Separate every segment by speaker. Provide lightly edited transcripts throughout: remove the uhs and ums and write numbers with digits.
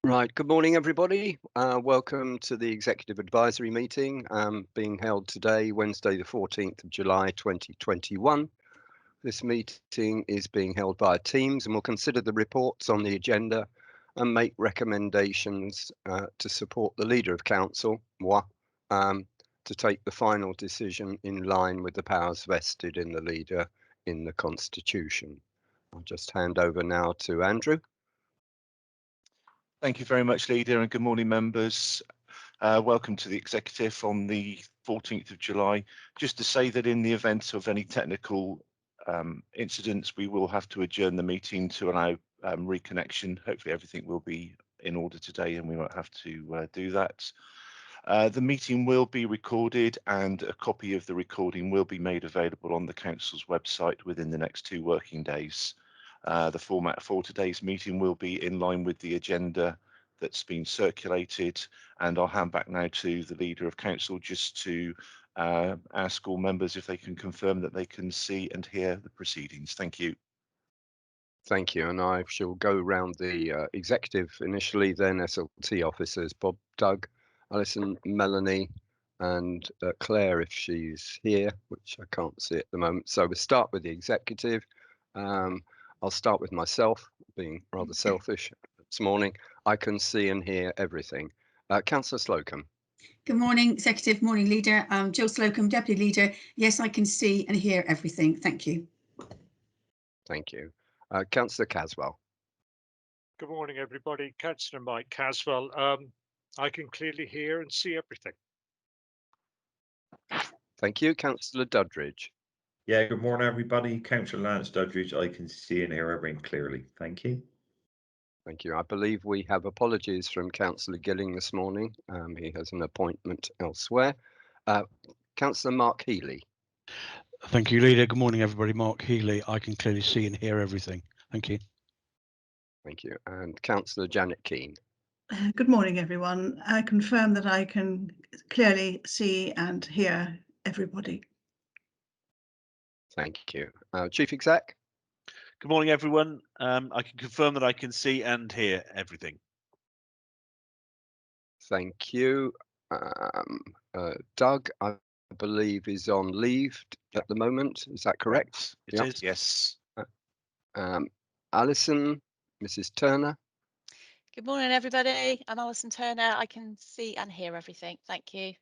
Speaker 1: Right, good morning, everybody. Welcome to the Executive Advisory Meeting being held today, Wednesday, the 14th of July, 2021. This meeting is being held via Teams and will consider the reports on the agenda and make recommendations to support the Leader of Council, moi, to take the final decision in line with the powers vested in the Leader in the Constitution. I'll just hand over now to Andrew.
Speaker 2: Thank you very much, Leader, and good morning, members. Welcome to the Executive on the 14th of July. Just to say that in the event of any technical incidents, we will have to adjourn the meeting to allow reconnection. Hopefully everything will be in order today and we won't have to do that. The meeting will be recorded and a copy of the recording will be made available on the Council's website within the next 2 working days. The format for today's meeting will be in line with the agenda that's been circulated, and I'll hand back now to the Leader of Council just to ask all members if they can confirm that they can see and hear the proceedings. Thank you.
Speaker 1: Thank you, and I shall go round the executive initially, then SLT officers, Bob, Doug, Alison, Melanie, and Claire if she's here, which I can't see at the moment. So we'll start with the executive. I'll start with myself, being rather selfish this morning. I can see and hear everything. Councillor Slocum.
Speaker 3: Good morning, Executive. Morning, Leader. Jill Slocum, Deputy Leader. Yes, I can see and hear everything. Thank you.
Speaker 1: Thank you. Councillor Caswell.
Speaker 4: Good morning, everybody. Councillor Mike Caswell. I can clearly hear and see everything.
Speaker 1: Thank you. Councillor Duddridge.
Speaker 5: Yeah, good morning, everybody. Councillor Lance Duddridge, I can see and hear everything clearly. Thank you.
Speaker 1: Thank you. I believe we have apologies from Councillor Gilling this morning. He has an appointment elsewhere. Councillor Mark Healy.
Speaker 6: Thank you, Leader. Good morning, everybody. Mark Healy. I can clearly see and hear everything. Thank you.
Speaker 1: Thank you. And Councillor Janet Keane.
Speaker 7: Good morning, everyone. I confirm that I can clearly see and hear everybody.
Speaker 1: Thank you. Chief Exec.
Speaker 8: Good morning, everyone. I can confirm that I can see and hear everything.
Speaker 1: Thank you. Doug, I believe, is on leave at the moment. Is that correct?
Speaker 2: It is, yes.
Speaker 1: Alison, Mrs. Turner.
Speaker 9: Good morning, everybody. I'm Alison Turner. I can see and hear everything. Thank you.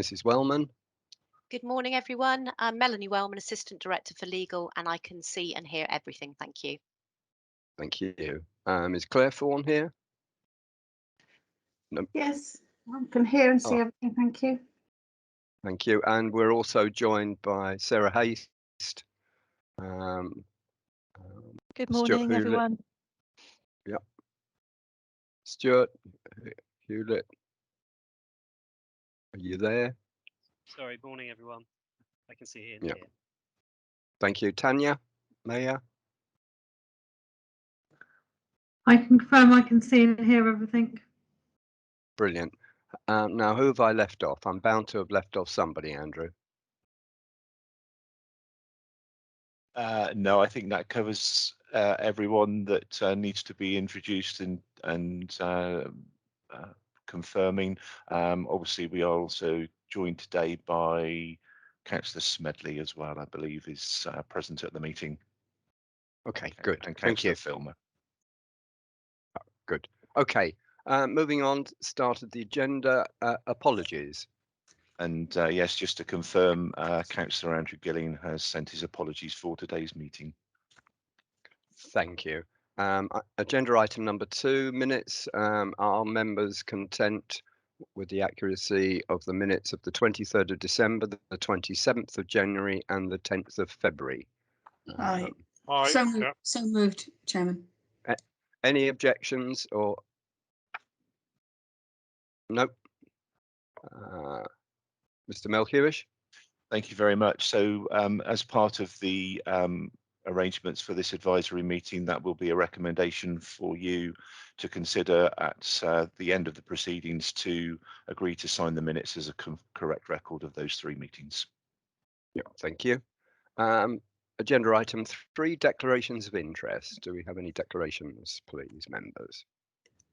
Speaker 1: Mrs. Wellman.
Speaker 10: Good morning, everyone. I'm Melanie Wellman, Assistant Director for Legal, and I can see and hear everything. Thank you.
Speaker 1: Thank you. Is Claire Thorne here? No.
Speaker 7: Yes, I can hear and see everything. Thank you.
Speaker 1: Thank you. And we're also joined by Sarah Haste.
Speaker 11: Good morning, everyone.
Speaker 1: Yep. Stuart Hewlett, are you there?
Speaker 12: Sorry, morning, everyone. I can see and
Speaker 1: hear.
Speaker 12: Here.
Speaker 1: Thank you. Tanya, Mayor.
Speaker 11: I can confirm I can see and hear everything.
Speaker 1: Brilliant. Now, who have I left off? I'm bound to have left off somebody, Andrew.
Speaker 2: No, I think that covers everyone that needs to be introduced and confirming. Obviously, we are also joined today by Councillor Smedley as well, I believe, is present at the meeting.
Speaker 1: Okay, good.
Speaker 2: And
Speaker 1: Thank you.
Speaker 2: Filmer.
Speaker 1: Good. Okay, moving on, start of the agenda. Apologies.
Speaker 2: And yes, just to confirm, Councillor Andrew Gilling has sent his apologies for today's meeting.
Speaker 1: Thank you. Agenda item number 2, minutes. Are members content with the accuracy of the minutes of the 23rd of December, the 27th of January and the 10th of February?
Speaker 3: So moved, Chairman.
Speaker 1: Any objections or? Nope. Mr. Melhuish.
Speaker 2: Thank you very much. So as part of the arrangements for this advisory meeting, that will be a recommendation for you to consider at the end of the proceedings to agree to sign the minutes as a correct record of those 3 meetings.
Speaker 1: Yeah, thank you. agenda item 3, declarations of interest. Do we have any declarations, please, members?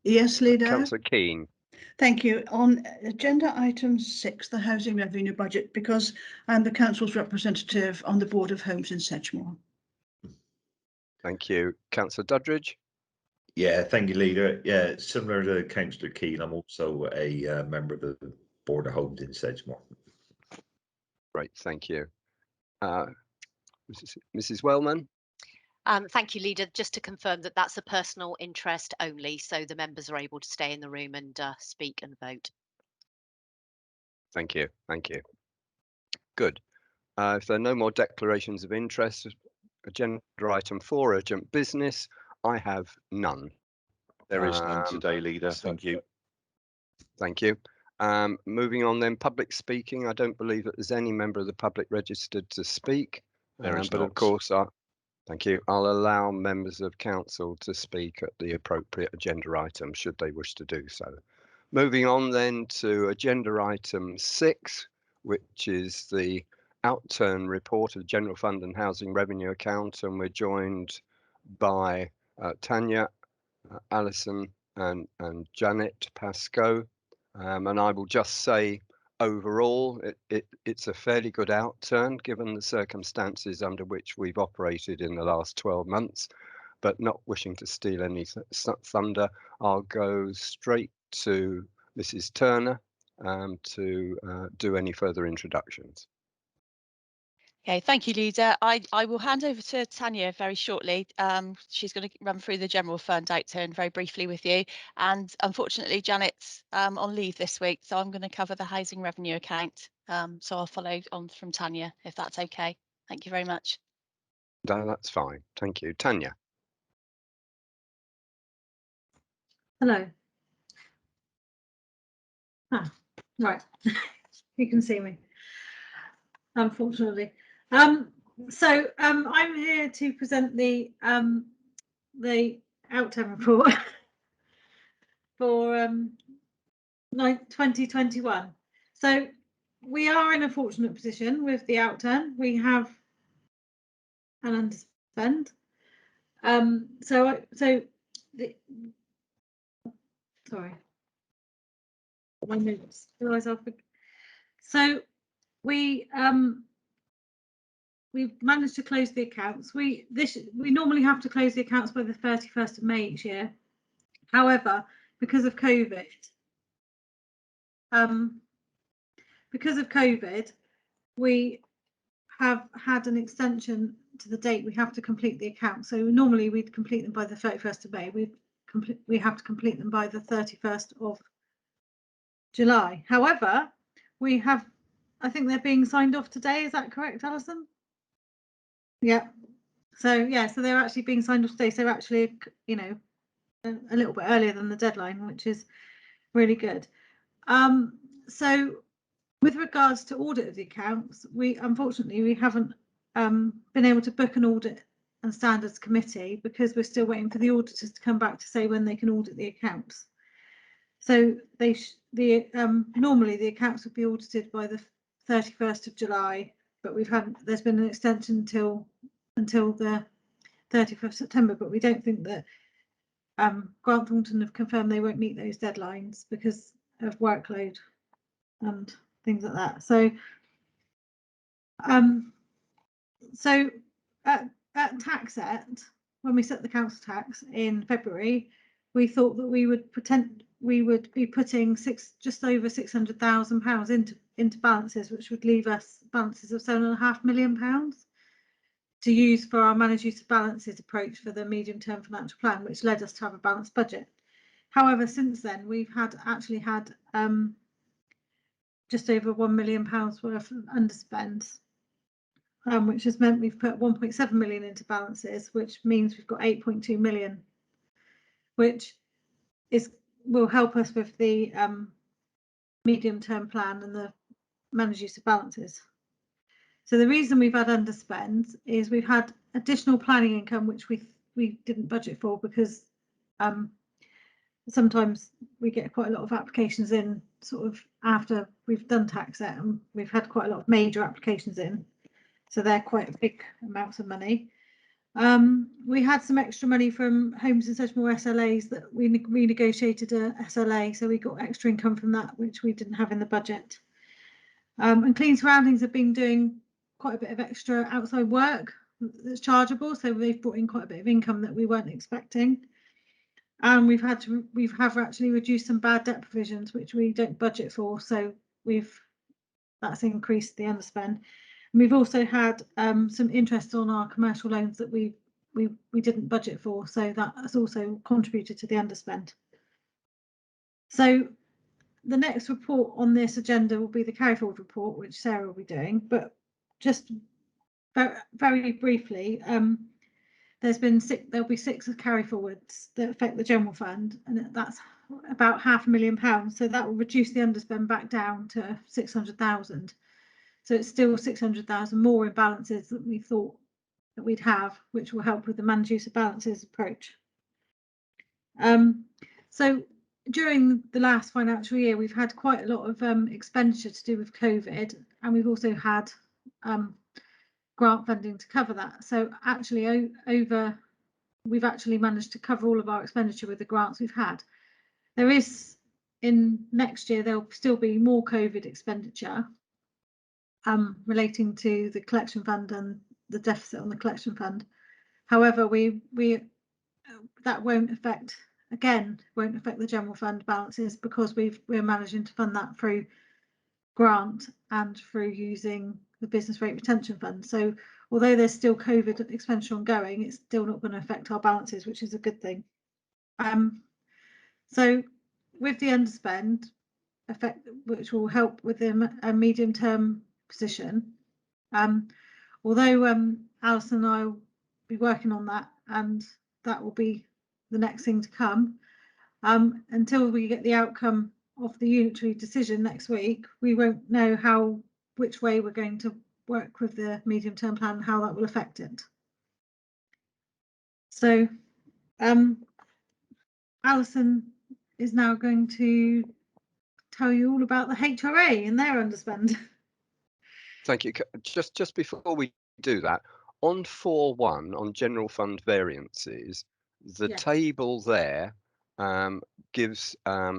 Speaker 7: Yes, Leader.
Speaker 1: Councillor Keane.
Speaker 7: Thank you. On agenda item 6, the housing revenue budget, because I'm the council's representative on the Board of Homes in Sedgemoor.
Speaker 1: Thank you. Councillor Duddridge.
Speaker 5: Yeah, thank you, Leader. Yeah, similar to Councillor Keane, I'm also a member of the Board of Homes in Sedgemoor.
Speaker 1: Great, thank you. Mrs. Wellman.
Speaker 10: Thank you, Leader. Just to confirm that that's a personal interest only, so the members are able to stay in the room and speak and vote.
Speaker 1: Thank you. Thank you. Good. If there are no more declarations of interest, agenda item 4, urgent business, I have none.
Speaker 2: There is none today, Leader. Thank you.
Speaker 1: Thank you. Moving on then, public speaking. I don't believe that there's any member of the public registered to speak.
Speaker 2: There is
Speaker 1: but
Speaker 2: not.
Speaker 1: of course, thank you. I'll allow members of council to speak at the appropriate agenda item should they wish to do so. Moving on then to agenda item 6, which is the outturn report of the General Fund and Housing Revenue Account, and we're joined by Tanya, Alison and Janet Pascoe. And I will just say overall it's a fairly good outturn given the circumstances under which we've operated in the last 12 months, but not wishing to steal any thunder, I'll go straight to Mrs. Turner to do any further introductions.
Speaker 9: Okay, thank you, Leader. I will hand over to Tanya very shortly. She's going to run through the general fund outturn very briefly with you. And unfortunately, Janet's on leave this week, so I'm going to cover the housing revenue account. So I'll follow on from Tanya, if that's okay. Thank you very much.
Speaker 1: No, that's fine. Thank you. Tanya.
Speaker 11: Hello. Right. You can see me, unfortunately. So I'm here to present the outturn report for 2021. So we are in a fortunate position with the outturn. We have an underspend. Sorry, my notes. So we've managed to close the accounts. We normally have to close the accounts by the 31st of May each year. However, because of COVID, we have had an extension to the date we have to complete the accounts. So normally we'd complete them by the 31st of May. We have to complete them by the 31st of July. However, we have, I think they're being signed off today. Is that correct, Alison? Yeah. So yeah, so they're actually being signed off today. So actually, you know, a little bit earlier than the deadline, which is really good. So with regards to audit of the accounts, unfortunately we haven't been able to book an audit and standards committee because we're still waiting for the auditors to come back to say when they can audit the accounts. So normally the accounts would be audited by the 31st of July, but there's been an extension until the 30th of September, but we don't think that Grant Thornton have confirmed they won't meet those deadlines because of workload and things like that. So at tax set, when we set the council tax in February, we thought that we would be putting just over £600,000 into balances, which would leave us balances of £7.5 million to use for our managed use of balances approach for the medium-term financial plan, which led us to have a balanced budget. However, since then we've actually had just over £1 million worth of underspends, which has meant we've put 1.7 million into balances, which means we've got 8.2 million, which will help us with the medium-term plan and the managed use of balances. So the reason we've had underspends is we've had additional planning income, which we didn't budget for because sometimes we get quite a lot of applications in sort of after we've done tax set, and we've had quite a lot of major applications in. So they're quite big amounts of money. We had some extra money from Homes in Sedgemoor SLAs that we renegotiated a SLA, so we got extra income from that, which we didn't have in the budget. And Clean Surroundings have been doing quite a bit of extra outside work that's chargeable, so they've brought in quite a bit of income that we weren't expecting. And we have actually reduced some bad debt provisions, which we don't budget for, so that's increased the underspend. And we've also had some interest on our commercial loans that we didn't budget for, so that has also contributed to the underspend. So the next report on this agenda will be the carry forward report, which Sarah will be doing, but just very briefly, there'll be 6 carry forwards that affect the general fund, and that's about £500,000. So that will reduce the underspend back down to 600,000. So it's still 600,000 more in balances that we thought that we'd have, which will help with the managed use of balances approach. So during the last financial year, we've had quite a lot of expenditure to do with COVID, and we've also had grant funding to cover that. So actually we've actually managed to cover all of our expenditure with the grants we've had. There is, in next year, there'll still be more COVID expenditure relating to the collection fund and the deficit on the collection fund. However, that won't affect the general fund balances, because we're managing to fund that through grant and through using the business rate retention fund. So although there's still COVID expenditure ongoing, it's still not going to affect our balances, which is a good thing. So with the underspend effect, which will help with a medium term position, although Alison and I will be working on that, and that will be the next thing to come, until we get the outcome of the unitary decision next week, we won't know which way we're going to work with the medium term plan and how that will affect it. So Alison is now going to tell you all about the HRA and their underspend.
Speaker 1: Thank you. Just before we do that, on 4.1 on general fund variances, the table there gives a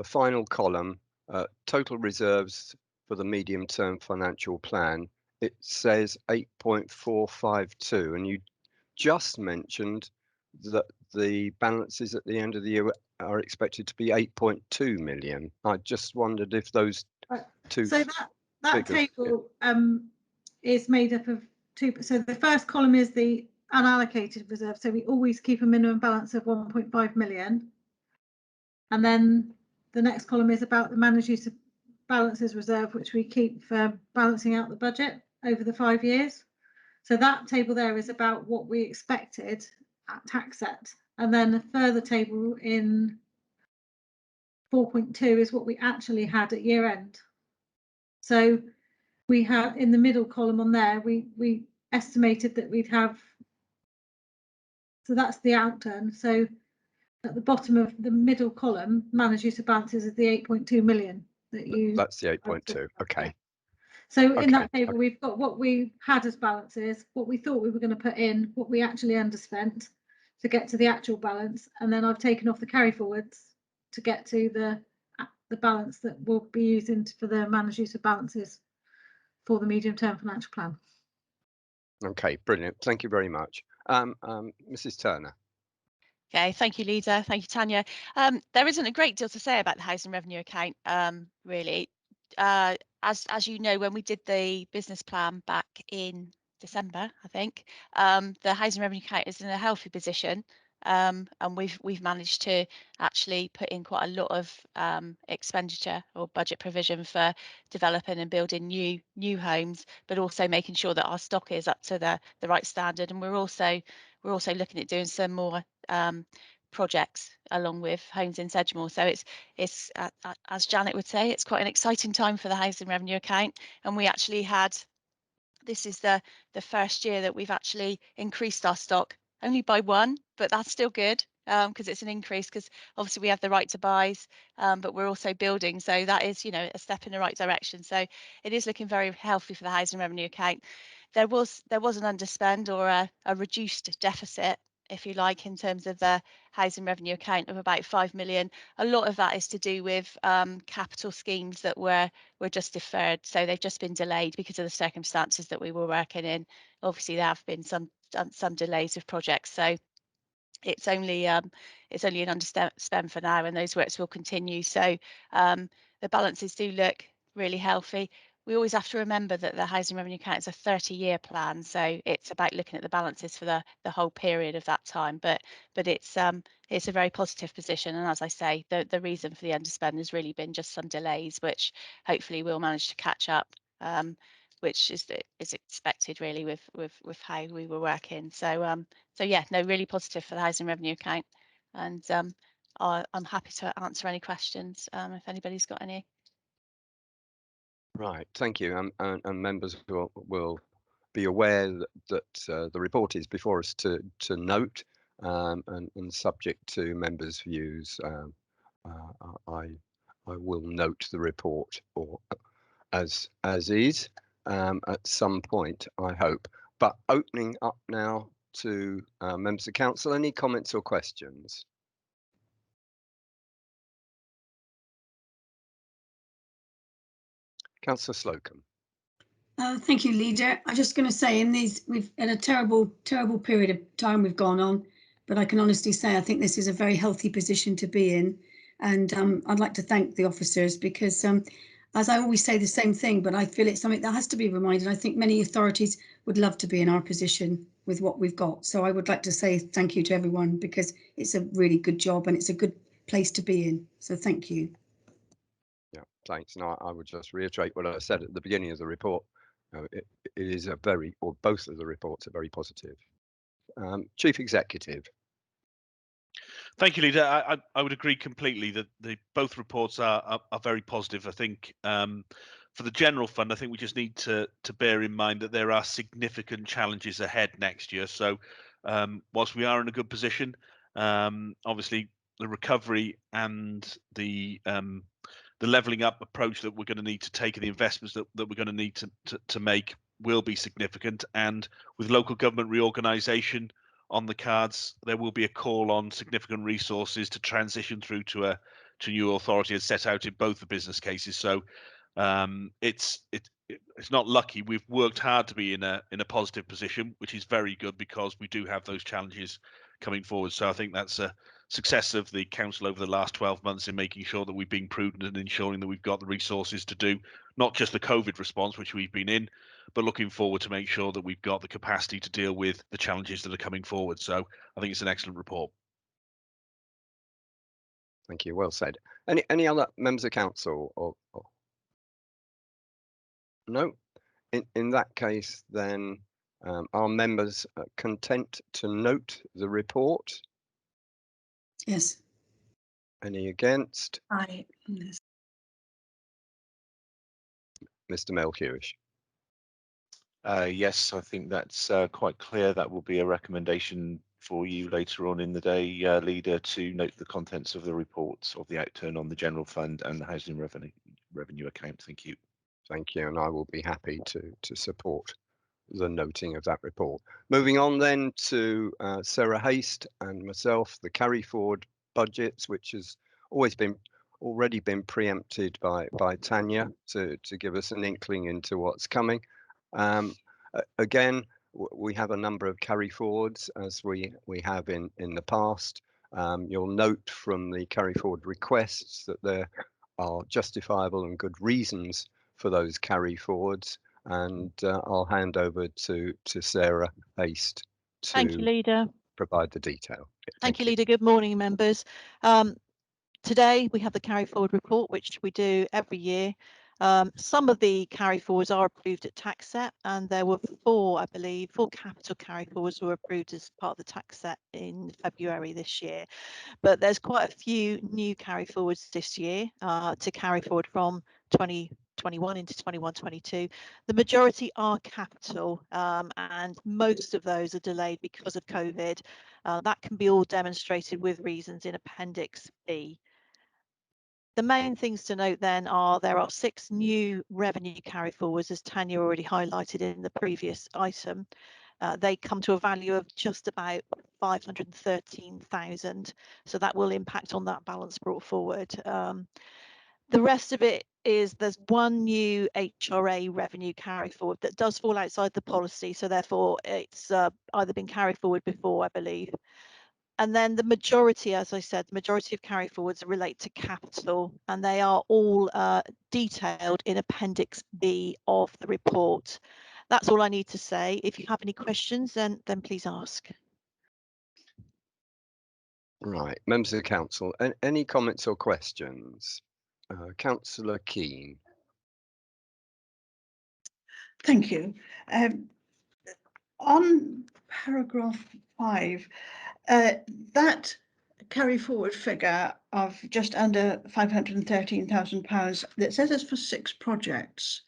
Speaker 1: final column, total reserves for the medium term financial plan. It says 8.452, and you just mentioned that the balances at the end of the year are expected to be 8.2 million. I just wondered if those two.
Speaker 11: So that table is made up of two. So the first column is the unallocated reserve. So we always keep a minimum balance of 1.5 million. And then the next column is about the managed use of balances reserve, which we keep for balancing out the budget over the 5 years. So that table there is about what we expected at tax set. And then a further table in 4.2 is what we actually had at year end. So we have in the middle column on there, we estimated that we'd have, so that's the outturn. So at the bottom of the middle column, managed use of balances is the 8.2 million that you.
Speaker 1: That's the 8.2. Okay.
Speaker 11: So in that table, we've got what we had as balances, what we thought we were going to put in, what we actually underspent to get to the actual balance, and then I've taken off the carry forwards to get to the balance that we'll be using for the managed use of balances for the medium term financial plan.
Speaker 1: Okay, brilliant. Thank you very much. Mrs. Turner.
Speaker 9: Okay, thank you, Lisa. Thank you, Tanya. There isn't a great deal to say about the housing revenue account, really. As you know, when we did the business plan back in December, I think, the housing revenue account is in a healthy position, and we've managed to actually put in quite a lot of expenditure or budget provision for developing and building new homes, but also making sure that our stock is up to the right standard. And we're also looking at doing some more projects along with Homes in Sedgemoor. So it's as Janet would say, it's quite an exciting time for the housing revenue account. And we actually this is the first year that we've actually increased our stock only by one, but that's still good because it's an increase, because obviously we have the right to buys, but we're also building. So that is, you know, a step in the right direction. So it is looking very healthy for the housing revenue account. There was an underspend, or a reduced deficit, if you like, in terms of the housing revenue account of about 5 million. A lot of that is to do with capital schemes that were just deferred. So they've just been delayed because of the circumstances that we were working in. Obviously, there have been some delays of projects. So it's only an underspend for now, and those works will continue. So the balances do look really healthy. We always have to remember that the housing revenue account is a 30-year plan, so it's about looking at the balances for the whole period of that time. But it's a very positive position, and as I say, the reason for the underspend has really been just some delays, which hopefully we'll manage to catch up. Which is expected really with how we were working. So yeah, no, really positive for the housing revenue account, and I'm happy to answer any questions if anybody's got any.
Speaker 1: Right, thank you. And members will be aware that the report is before us to note, and subject to members' views. I will note the report, or as is, at some point, I hope. But opening up now to members of council, any comments or questions? Councillor Slocum.
Speaker 3: Thank you, Leader. I'm just going to say, we've in a terrible period of time we've gone on, but I can honestly say I think this is a very healthy position to be in, and I'd like to thank the officers, because as I always say the same thing, but I feel it's something that has to be reminded. I think many authorities would love to be in our position with what we've got. So I would like to say thank you to everyone, because it's a really good job and it's a good place to be in. So thank you.
Speaker 1: Yeah, thanks. No, I would just reiterate what I said at the beginning of the report. It is a very, or both of the reports are very positive. Chief Executive.
Speaker 8: Thank you, Leader. I would agree completely that both reports are very positive. I think for the general fund, I think we just need to bear in mind that there are significant challenges ahead next year. So whilst we are in a good position, obviously the recovery and the levelling up approach that we're going to need to take, and the investments that we're going to need to make will be significant. And with local government reorganisation on the cards, there will be a call on significant resources to transition through to new authority, as set out in both the business cases. So it's not lucky. We've worked hard to be in a positive position, which is very good, because we do have those challenges coming forward. So I think that's a success of the council over the last 12 months in making sure that we've been prudent and ensuring that we've got the resources to do not just the COVID response, which we've been in, but looking forward to make sure that we've got the capacity to deal with the challenges that are coming forward. So I think it's an excellent report.
Speaker 1: Thank you. Well said. Any other members of council? Or no? In that case, then are members content to note the report?
Speaker 3: Yes.
Speaker 1: Any against?
Speaker 7: Aye.
Speaker 1: Mr. Melchiorish.
Speaker 2: Yes, I think that's quite clear. That will be a recommendation for you later on in the day, Leader, to note the contents of the reports of the outturn on the general fund and the housing revenue account. Thank you.
Speaker 1: Thank you, and I will be happy to support the noting of that report. Moving on then to Sarah Haste and myself, the carry forward budgets, which has already been preempted by Tanya to give us an inkling into what's coming. Again, we have a number of carry forwards, as we have in the past. You'll note from the carry forward requests that there are justifiable and good reasons for those carry forwards, and I'll hand over to Sarah Haste to
Speaker 13: Thank you, Leader.
Speaker 1: provide the detail.
Speaker 13: Thank you, Leader. Good morning, members. Today we have the carry forward report, which we do every year. Some of the carry forwards are approved at tax set, and there were four capital carry forwards were approved as part of the tax set in February this year. But there's quite a few new carry forwards this year to carry forward from 21 into 21-22. The majority are capital, and most of those are delayed because of COVID. That can be all demonstrated with reasons in Appendix B. The main things to note then are there are 6 new revenue carry forwards, as Tanya already highlighted in the previous item. They come to a value of just about 513,000, so that will impact on that balance brought forward. The rest of it is there's 1 new HRA revenue carry forward that does fall outside the policy, so therefore it's either been carried forward before, I believe. And then the majority, as I said, the majority of carry forwards relate to capital, and they are all detailed in Appendix B of the report. That's all I need to say. If you have any questions, then please ask.
Speaker 1: Right, members of the council, any comments or questions? Councillor Keane.
Speaker 7: Thank you. On paragraph 5, that carry forward figure of just under £513,000 that says it's for 6 projects.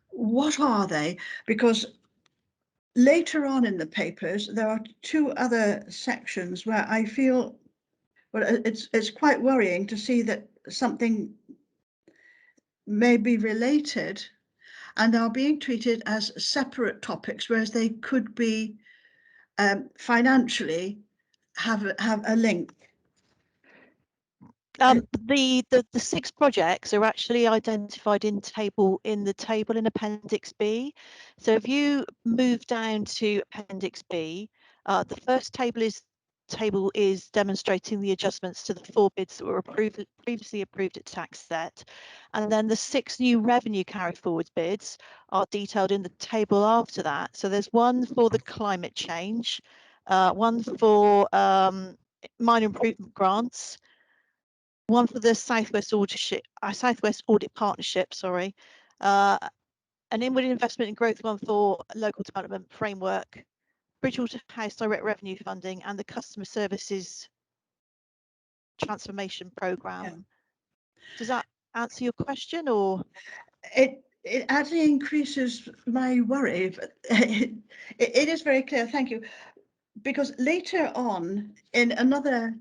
Speaker 7: What are they? Because later on in the papers, there are 2 other sections where I feel, well, it's quite worrying to see that something may be related and are being treated as separate topics, whereas they could be financially have a link.
Speaker 13: The 6 projects are actually identified in the table in Appendix B. So if you move down to Appendix B, the first table is demonstrating the adjustments to the 4 bids that were previously approved at tax set, and then the 6 new revenue carry forward bids are detailed in the table after that. So there's one for the climate change, one for minor improvement grants, one for the Southwest Audit Partnership, sorry, an inward investment in growth one for local development framework, Bridgewater House direct revenue funding, and the customer services transformation program. Yeah. Does that answer your question, or?
Speaker 7: It actually increases my worry, but it is very clear. Thank you. Because later on in another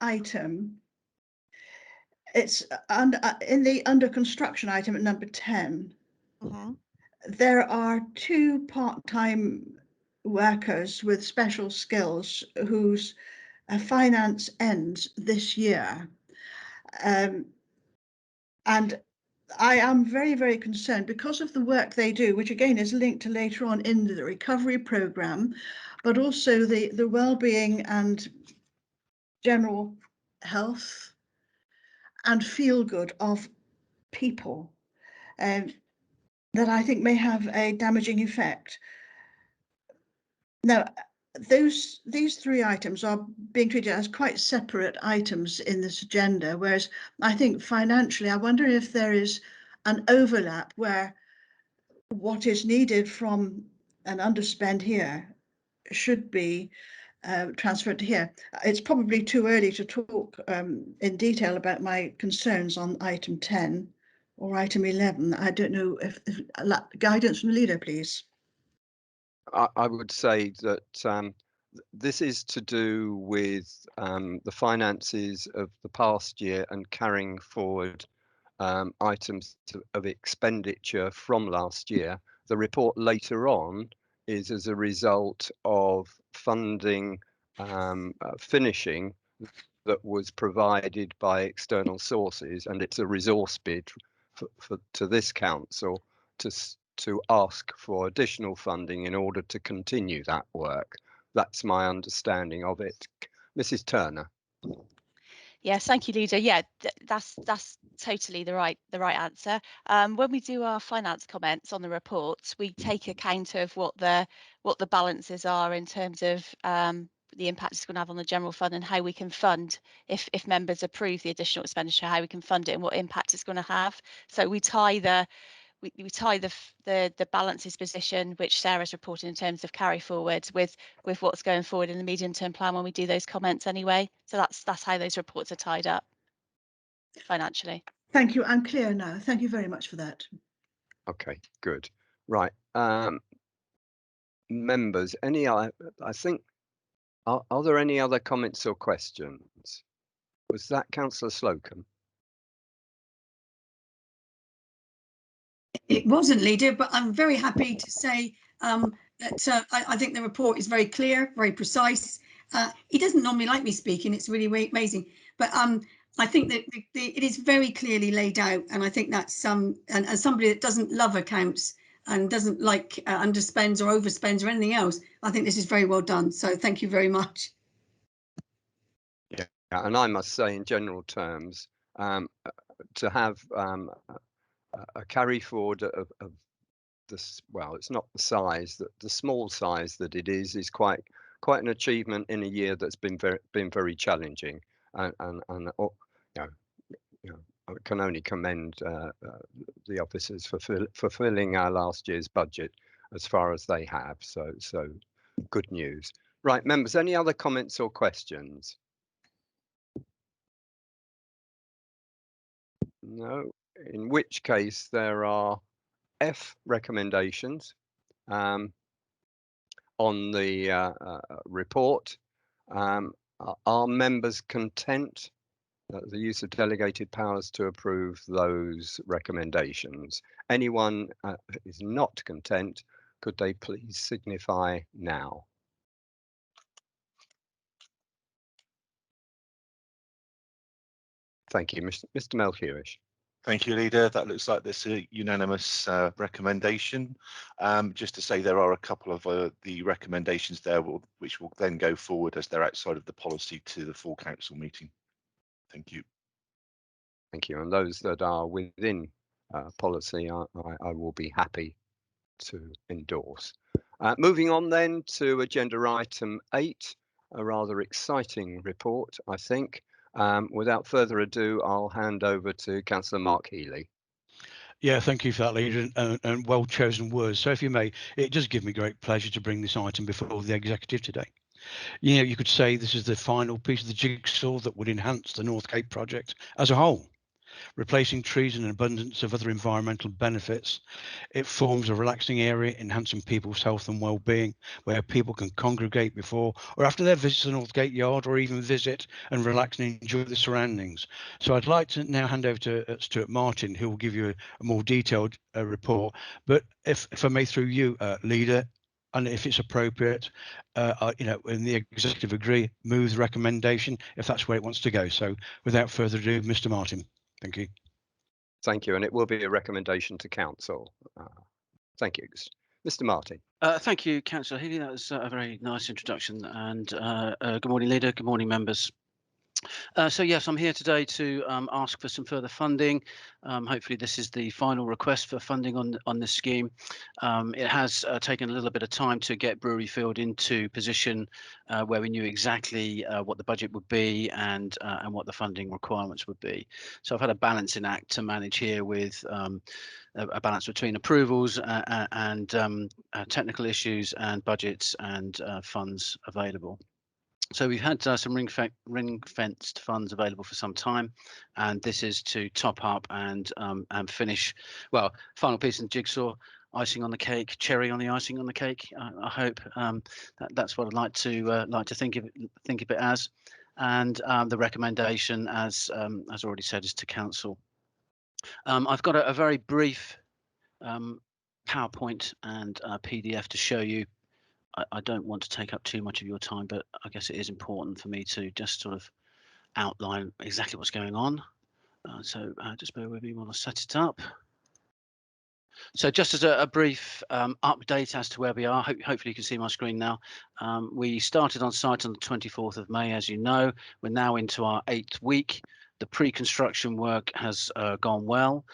Speaker 7: item, it's in the under construction item at number 10. Mm-hmm. There are 2 part-time workers with special skills whose finance ends this year. And I am very, very concerned because of the work they do, which again is linked to later on in the recovery programme, but also the well-being and general health and feel good of people, that I think may have a damaging effect. Now, these 3 items are being treated as quite separate items in this agenda, whereas I think financially, I wonder if there is an overlap where what is needed from an underspend here should be transferred to here. It's probably too early to talk in detail about my concerns on item 10 or item 11. I don't know if guidance from the leader, please.
Speaker 1: I would say that this is to do with the finances of the past year and carrying forward items of expenditure from last year. The report later on is as a result of funding finishing that was provided by external sources, and it's a resource bid to this council to ask for additional funding in order to continue that work. That's my understanding of it. Mrs. Turner.
Speaker 9: Yes, thank you, Leader. Yeah, that's totally the right answer. When we do our finance comments on the reports, we take account of what the balances are in terms of the impact it's going to have on the general fund and how we can fund, if members approve the additional expenditure, how we can fund it and what impact it's going to have. So we tie the balances position, which Sarah's reported in terms of carry forwards, with what's going forward in the medium term plan when we do those comments anyway. So that's how those reports are tied up financially.
Speaker 7: Thank you. I'm clear now. Thank you very much for that.
Speaker 1: Okay, good. Right. Members, I think, are there any other comments or questions? Was that Councillor Slocum?
Speaker 3: It wasn't, Leader, but I'm very happy to say that I think the report is very clear, very precise. He doesn't normally like me speaking. It's really amazing. But I think that it is very clearly laid out. And I think that's and as somebody that doesn't love accounts and doesn't like underspends or overspends or anything else, I think this is very well done. So thank you very much.
Speaker 1: Yeah, and I must say, in general terms, to have a carry forward of this, well, it's not the size, that the small size that it is quite an achievement in a year that's been very challenging, and you know, I can only commend the officers for fulfilling our last year's budget as far as they have. So good news. Right, members, any other comments or questions? No, in which case there are F recommendations on the report. Are members content the use of delegated powers to approve those recommendations? Anyone is not content, could they please signify now? Thank you, Mr. Melchiorish.
Speaker 2: Thank you, Leader. That looks like this a unanimous recommendation. Just to say, there are a couple of the recommendations there which will then go forward as they're outside of the policy to the full council meeting. Thank you.
Speaker 1: Thank you. And those that are within policy, I will be happy to endorse. Moving on then to agenda item 8, a rather exciting report, I think. Without further ado, I'll hand over to Councillor Mark Healy.
Speaker 6: Yeah, thank you for that, Leader, and well chosen words. So if you may, it does give me great pleasure to bring this item before the executive today. You know, you could say this is the final piece of the jigsaw that would enhance the North Cape project as a whole. Replacing trees and an abundance of other environmental benefits, it forms a relaxing area, enhancing people's health and well-being, where people can congregate before or after their visit to the Northgate Yard, or even visit and relax and enjoy the surroundings. So I'd like to now hand over to Stuart Martin, who will give you a more detailed report. But if I may, through you, Leader, and if it's appropriate, you know, and the executive agree, move the recommendation if that's where it wants to go. So without further ado, Mr. Martin. Thank you.
Speaker 1: Thank you, and it will be a recommendation to council. Thank you. Mr. Martin.
Speaker 12: Thank you, Councillor Healy. That was a very nice introduction. And good morning, Leader. Good morning, members. So yes, I'm here today to ask for some further funding. Hopefully this is the final request for funding on this scheme. It has taken a little bit of time to get Brewery Field into position where we knew exactly what the budget would be and what the funding requirements would be. So I've had a balancing act to manage here with a balance between approvals and technical issues and budgets and funds available. So we've had some ring-fenced funds available for some time, and this is to top up and finish, well, final piece of the jigsaw, icing on the cake, cherry on the icing on the cake. I hope that's what I'd like to think of it as, and the recommendation, as already said, is to council. I've got a very brief PowerPoint and PDF to show you. I don't want to take up too much of your time, but I guess it is important for me to just sort of outline exactly what's going on. So just bear with me while I set it up. So just as a brief update as to where we are, hopefully you can see my screen now. We started on site on the 24th of May, as you know. We're now into our 8th week. The pre-construction work has gone well.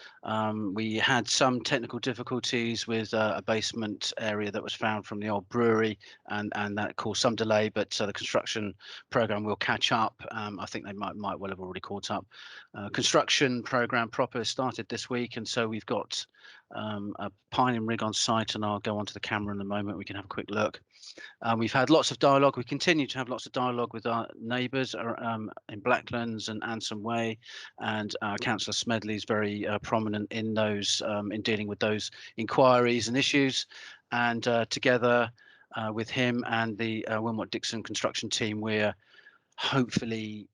Speaker 12: We had some technical difficulties with a basement area that was found from the old brewery, and that caused some delay, but the construction program will catch up. I think they might well have already caught up. Construction program proper started this week, and so we've got a piling rig on site, and I'll go onto the camera in a moment. We can have a quick look. We've had lots of dialogue. We continue to have lots of dialogue with our neighbours in Blacklands and Anson Way, and Councillor Smedley is very prominent in those in dealing with those inquiries and issues. And together with him and the Wilmot Dixon construction team, we're hopefully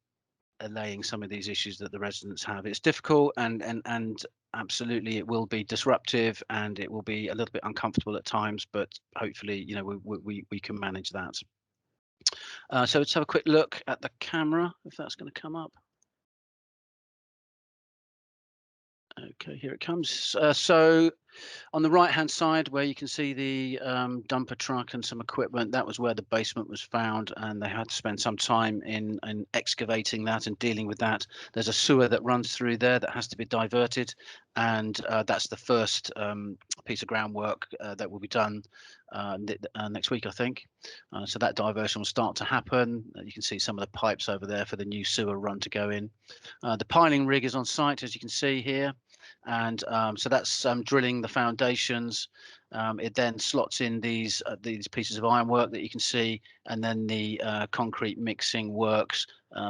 Speaker 12: allaying some of these issues that the residents have. It's difficult and absolutely it will be disruptive and it will be a little bit uncomfortable at times, but hopefully, you know, we can manage that. So let's have a quick look at the camera, if that's going to come up. Okay, here it comes. So on the right hand side where you can see the dumper truck and some equipment, that was where the basement was found, and they had to spend some time in excavating that and dealing with that. There's a sewer that runs through there that has to be diverted, and that's the first piece of groundwork that will be done next week, I think. So that diversion will start to happen. You can see some of the pipes over there for the new sewer run to go in. The piling rig is on site, as you can see here. And so that's drilling the foundations. It then slots in these pieces of ironwork that you can see, and then the concrete mixing works,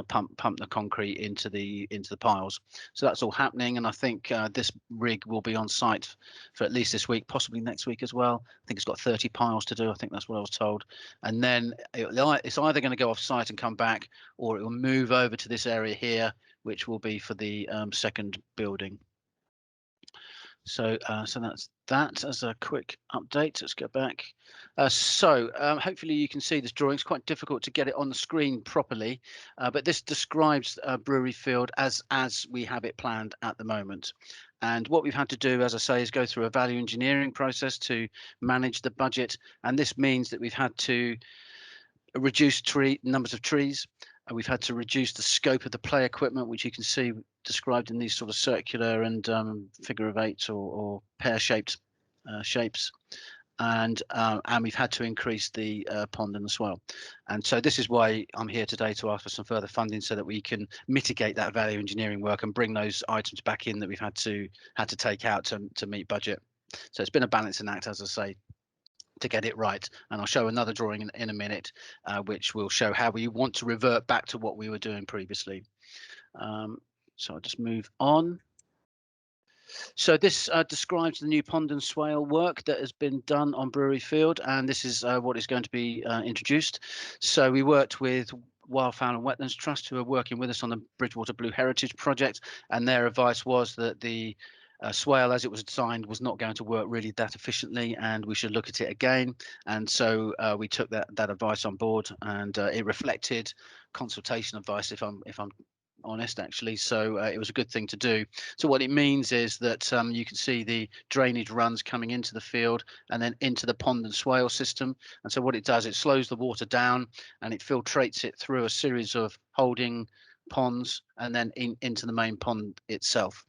Speaker 12: pump the concrete into the piles. So that's all happening, and I think this rig will be on site for at least this week, possibly next week as well. I think it's got 30 piles to do. I think that's what I was told. And then it's either going to go off site and come back, or it will move over to this area here, which will be for the second building. So so that's that as a quick update. Let's go back. So hopefully you can see this drawing. It's quite difficult to get it on the screen properly, but this describes Brewery Field as we have it planned at the moment. And what we've had to do, as I say, is go through a value engineering process to manage the budget, and this means that we've had to reduce numbers of trees. We've had to reduce the scope of the play equipment, which you can see described in these sort of circular and figure of eight or pear-shaped shapes. And we've had to increase the pond and the swale. And so this is why I'm here today, to ask for some further funding so that we can mitigate that value engineering work and bring those items back in that we've had to take out to meet budget. So it's been a balancing act, as I say, to get it right. And I'll show another drawing in a minute, which will show how we want to revert back to what we were doing previously. So I'll just move on. So this describes the new pond and swale work that has been done on Brewery Field, and this is what is going to be introduced. So we worked with Wildfowl and Wetlands Trust, who are working with us on the Bridgewater Blue Heritage project, and their advice was that the swale, as it was designed, was not going to work really that efficiently, and we should look at it again. And so we took that advice on board, and it reflected consultation advice, if I'm honest, actually. So it was a good thing to do. So what it means is that you can see the drainage runs coming into the field and then into the pond and swale system. And so what it does, it slows the water down and it filtrates it through a series of holding ponds and then into the main pond itself.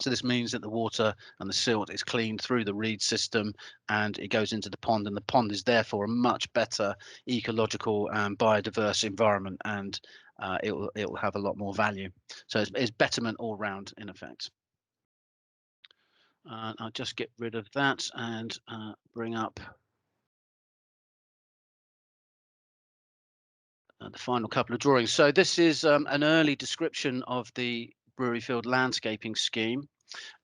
Speaker 12: So this means that the water and the silt is cleaned through the reed system and it goes into the pond, and the pond is therefore a much better ecological and biodiverse environment, and it will have a lot more value. So it's betterment all round, in effect. I'll just get rid of that and bring up the final couple of drawings. So this is an early description of the Brewery Field landscaping scheme.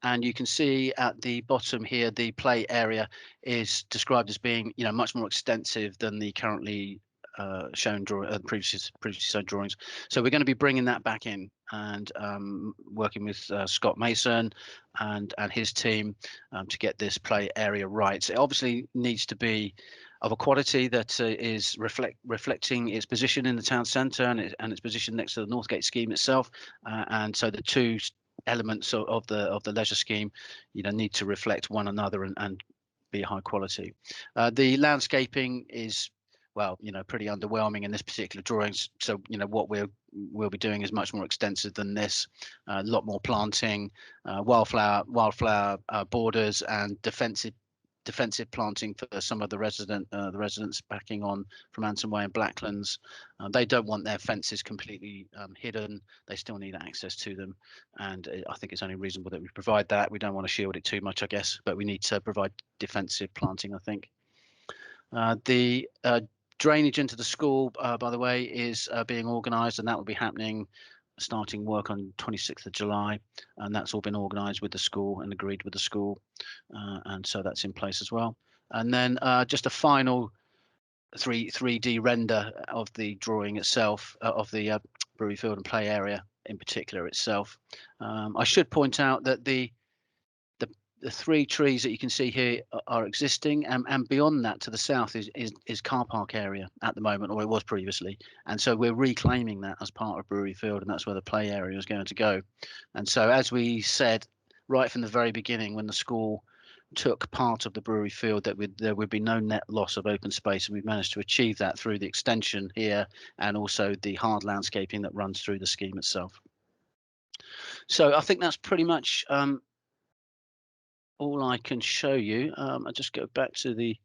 Speaker 12: And you can see at the bottom here, the play area is described as being, you know, much more extensive than the currently shown previously shown drawings. So we're going to be bringing that back in and working with Scott Mason and his team to get this play area right. So it obviously needs to be of a quality that is reflecting its position in the town centre and its position next to the Northgate scheme itself. And so the two elements of the leisure scheme, you know, need to reflect one another and be high quality. The landscaping is, well, you know, pretty underwhelming in this particular drawings. So, you know, what we'll be doing is much more extensive than this. A lot more planting, wildflower borders, and defensive planting for some of the residents backing on from Anson Way and Blacklands. They don't want their fences completely hidden. They still need access to them, and I think it's only reasonable that we provide that. We don't want to shield it too much, I guess, but we need to provide defensive planting, I think. The drainage into the school, by the way, is being organised, and that will be happening, starting work on 26th of July, and that's all been organised with the school and agreed with the school, and so that's in place as well. And then just a final 3D render of the drawing itself, of the brewery field and play area in particular itself. I should point out that the 3 trees that you can see here are existing, and beyond that to the south is car park area at the moment, or it was previously, and so we're reclaiming that as part of brewery field, and that's where the play area is going to go. And so, as we said right from the very beginning, when the school took part of the brewery field, that there would be no net loss of open space, and we've managed to achieve that through the extension here and also the hard landscaping that runs through the scheme itself. So I think that's pretty much all I can show you. I'll just go back to the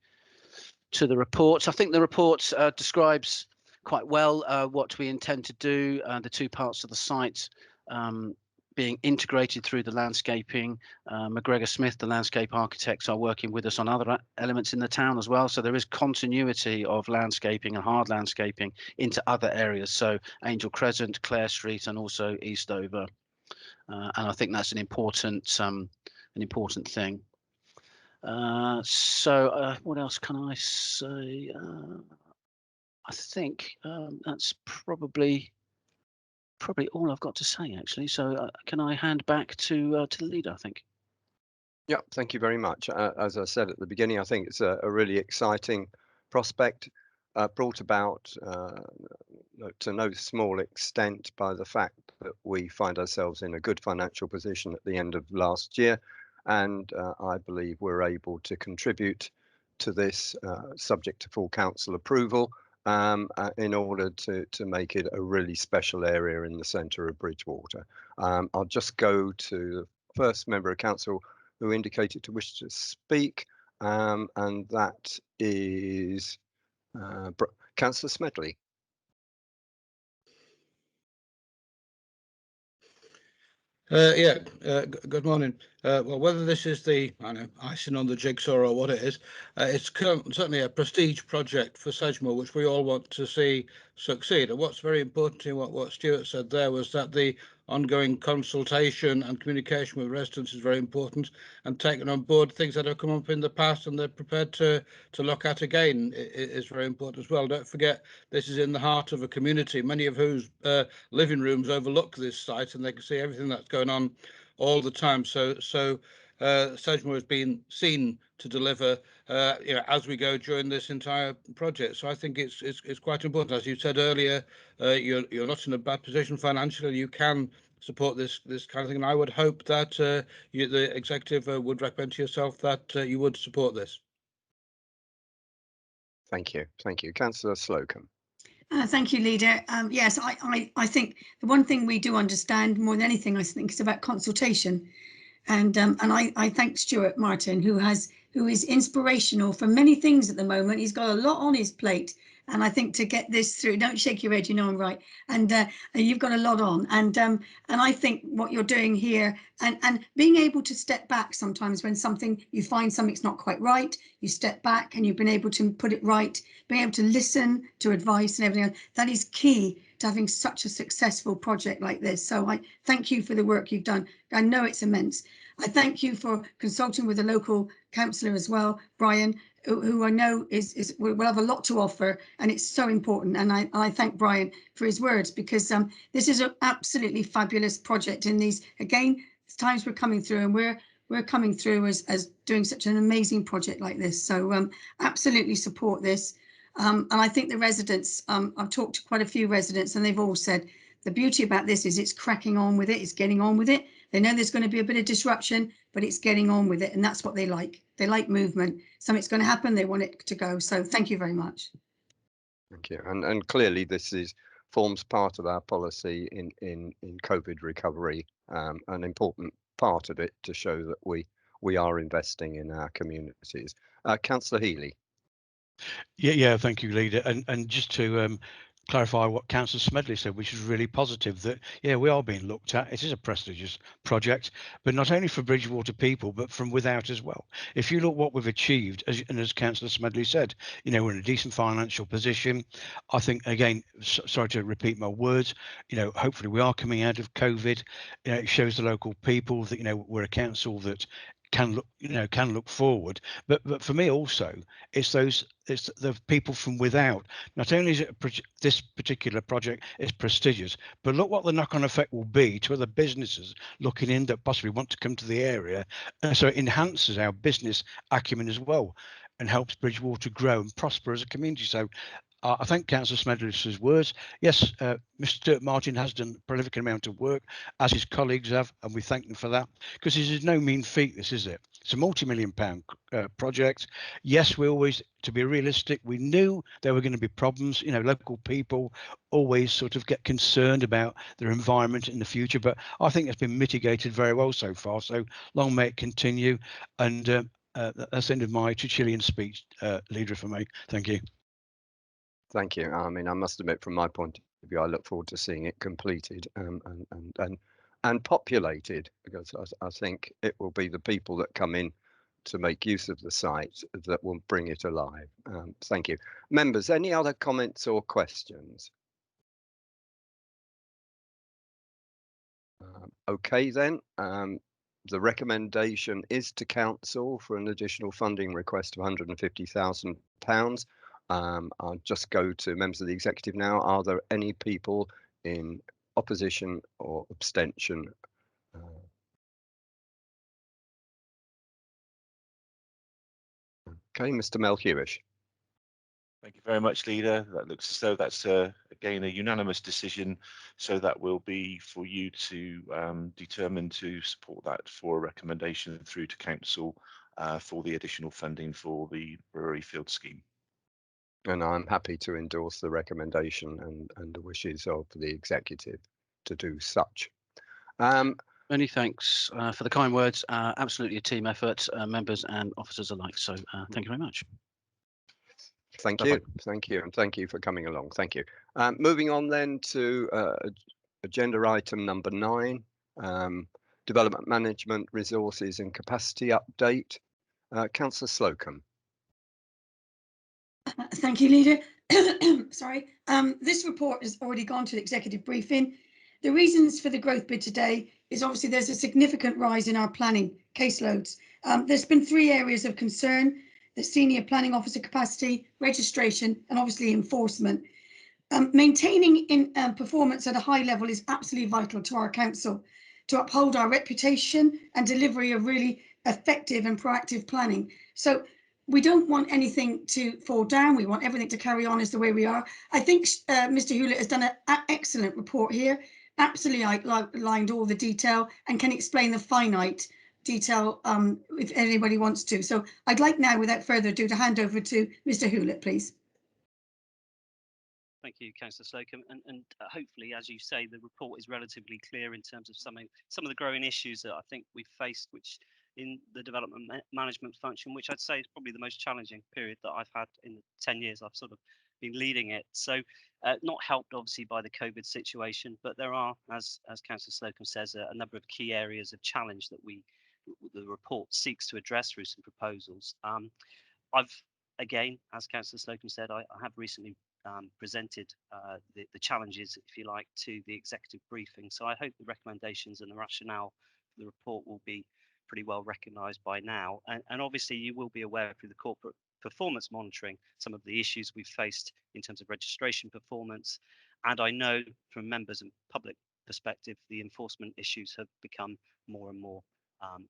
Speaker 12: reports. I think the report describes quite well what we intend to do, the 2 parts of the site being integrated through the landscaping. McGregor Smith, the landscape architects, are working with us on other elements in the town as well. So there is continuity of landscaping and hard landscaping into other areas. So Angel Crescent, Clare Street, and also Eastover. And I think that's an important thing. So what else can I say? I think that's probably all I've got to say, actually. So can I hand back to the leader, I think?
Speaker 1: Yeah, thank you very much. As I said at the beginning, I think it's a really exciting prospect brought about to no small extent by the fact that we find ourselves in a good financial position at the end of last year. And I believe we're able to contribute to this subject to full council approval in order to make it a really special area in the centre of Bridgewater. I'll just go to the first member of council who indicated to wish to speak, and that is Councillor Smedley.
Speaker 14: Good morning. Well, whether this is the icing on the jigsaw or what it is, it's certainly a prestige project for Sedgemoor, which we all want to see succeed. And what's very important in what Stuart said there was that the ongoing consultation and communication with residents is very important, and taking on board things that have come up in the past and they're prepared to look at again is very important as well. Don't forget, this is in the heart of a community, many of whose living rooms overlook this site, and they can see everything that's going on all the time. So Sedgemoor has been seen to deliver, as we go during this entire project. So I think it's quite important. As you said earlier, you're not in a bad position financially. You can support this kind of thing, and I would hope that the executive would recommend to yourself that you would support this.
Speaker 1: Thank you, Councillor Slocum.
Speaker 3: Thank you, Leader. Yes, I think the one thing we do understand more than anything, I think, is about consultation. And I thank Stuart Martin, who is inspirational for many things at the moment. He's got a lot on his plate, and I think to get this through, don't shake your head, you know I'm right. And you've got a lot on, and I think what you're doing here, and being able to step back sometimes when you find something's not quite right, you step back and you've been able to put it right, being able to listen to advice and everything else, that is key to having such a successful project like this. So I thank you for the work you've done. I know it's immense. I thank you for consulting with the local councillor as well, Brian, who I know will have a lot to offer, and it's so important. And I thank Brian for his words, because this is an absolutely fabulous project. In these, again, times we're coming through, and we're coming through as doing such an amazing project like this. So absolutely support this. And I think the residents, I've talked to quite a few residents, and they've all said the beauty about this is it's cracking on with it, it's getting on with it. They know there's going to be a bit of disruption, but it's getting on with it, and that's what they like. They like movement. Something's going to happen, they want it to go. So thank you very much.
Speaker 1: Thank you. And clearly this forms part of our policy in COVID recovery, an important part of it to show that we are investing in our communities. Councillor Healy.
Speaker 6: Yeah, thank you, Leader. And just to clarify what Councillor Smedley said, which is really positive, that, yeah, we are being looked at. It is a prestigious project, but not only for Bridgewater people, but from without as well. If you look what we've achieved, as Councillor Smedley said, you know, we're in a decent financial position. I think, again, sorry to repeat my words, you know, hopefully we are coming out of COVID. You know, it shows the local people that, you know, we're a council that can look, you know, can look forward. But for me also, it's the people from without. Not only is it this particular project is prestigious, but look what the knock-on effect will be to other businesses looking in that possibly want to come to the area. So it enhances our business acumen as well, and helps Bridgewater grow and prosper as a community. So I thank Councillor Smedley's words. Yes, Mr. Martin has done a prolific amount of work, as his colleagues have, and we thank them for that, because this is no mean feat, this is it. It's a multi-million-pound project. Yes, we always, to be realistic, we knew there were going to be problems. You know, local people always sort of get concerned about their environment in the future, but I think it's been mitigated very well so far. So long may it continue. And that's the end of my Chichilian speech, leader, for me. Thank you.
Speaker 1: Thank you. I mean, I must admit, from my point of view, I look forward to seeing it completed and populated, because I think it will be the people that come in to make use of the site that will bring it alive. Thank you. Members, any other comments or questions? Okay then, the recommendation is to council for an additional funding request of £150,000. I'll just go to members of the executive now. Are there any people in opposition or abstention? Okay, Mr. Melhuish.
Speaker 2: Thank you very much, Leader. That looks as though that's again a unanimous decision, so that will be for you to determine to support that for a recommendation through to council for the additional funding for the brewery field scheme.
Speaker 1: And I'm happy to endorse the recommendation and the wishes of the executive to do such.
Speaker 12: Many thanks for the kind words. Absolutely a team effort, members and officers alike. So thank you very much.
Speaker 1: Thank you. Thank you. And thank you for coming along. Thank you. Moving on then to agenda item number 9, development management resources and capacity update. Councillor Slocum.
Speaker 3: Thank you, Leader. Sorry. This report has already gone to the executive briefing. The reasons for the growth bid today is obviously there's a significant rise in our planning caseloads. There's been 3 areas of concern: the senior planning officer capacity, registration, and obviously enforcement. Maintaining performance at a high level is absolutely vital to our council to uphold our reputation and delivery of really effective and proactive planning. So we don't want anything to fall down. We want everything to carry on as the way we are. I think Mr. Hewlett has done an excellent report here, absolutely outlined all the detail and can explain the finite detail if anybody wants to. So I'd like now, without further ado, to hand over to Mr. Hewlett, please.
Speaker 15: Thank you, Councillor Slocum, and hopefully, as you say, the report is relatively clear in terms of some of the growing issues that I think we've faced, which in the development management function, which I'd say is probably the most challenging period that I've had in the 10 years I've sort of been leading it. So not helped obviously by the COVID situation, but there are, as Councillor Slocum says, a number of key areas of challenge that the report seeks to address through some proposals. I've, again, as Councillor Slocum said, I have recently presented the challenges, if you like, to the executive briefing. So I hope the recommendations and the rationale for the report will be pretty well recognised by now. And obviously you will be aware through the corporate performance monitoring some of the issues we've faced in terms of registration performance. And I know from members and public perspective, the enforcement issues have become more and more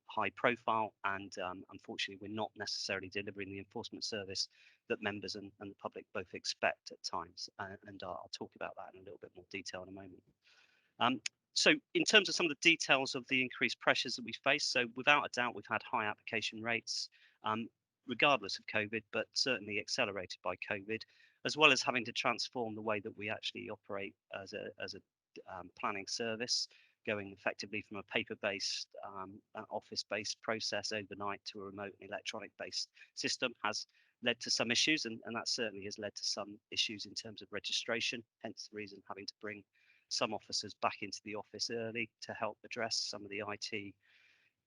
Speaker 15: high profile, and unfortunately we're not necessarily delivering the enforcement service that members and the public both expect at times, and I'll talk about that in a little bit more detail in a moment. So in terms of some of the details of the increased pressures that we face, so without a doubt we've had high application rates regardless of COVID, but certainly accelerated by COVID, as well as having to transform the way that we actually operate as a planning service, going effectively from a paper-based, office-based process overnight to a remote and electronic-based system has led to some issues, and that certainly has led to some issues in terms of registration, hence the reason having to bring some officers back into the office early to help address some of the IT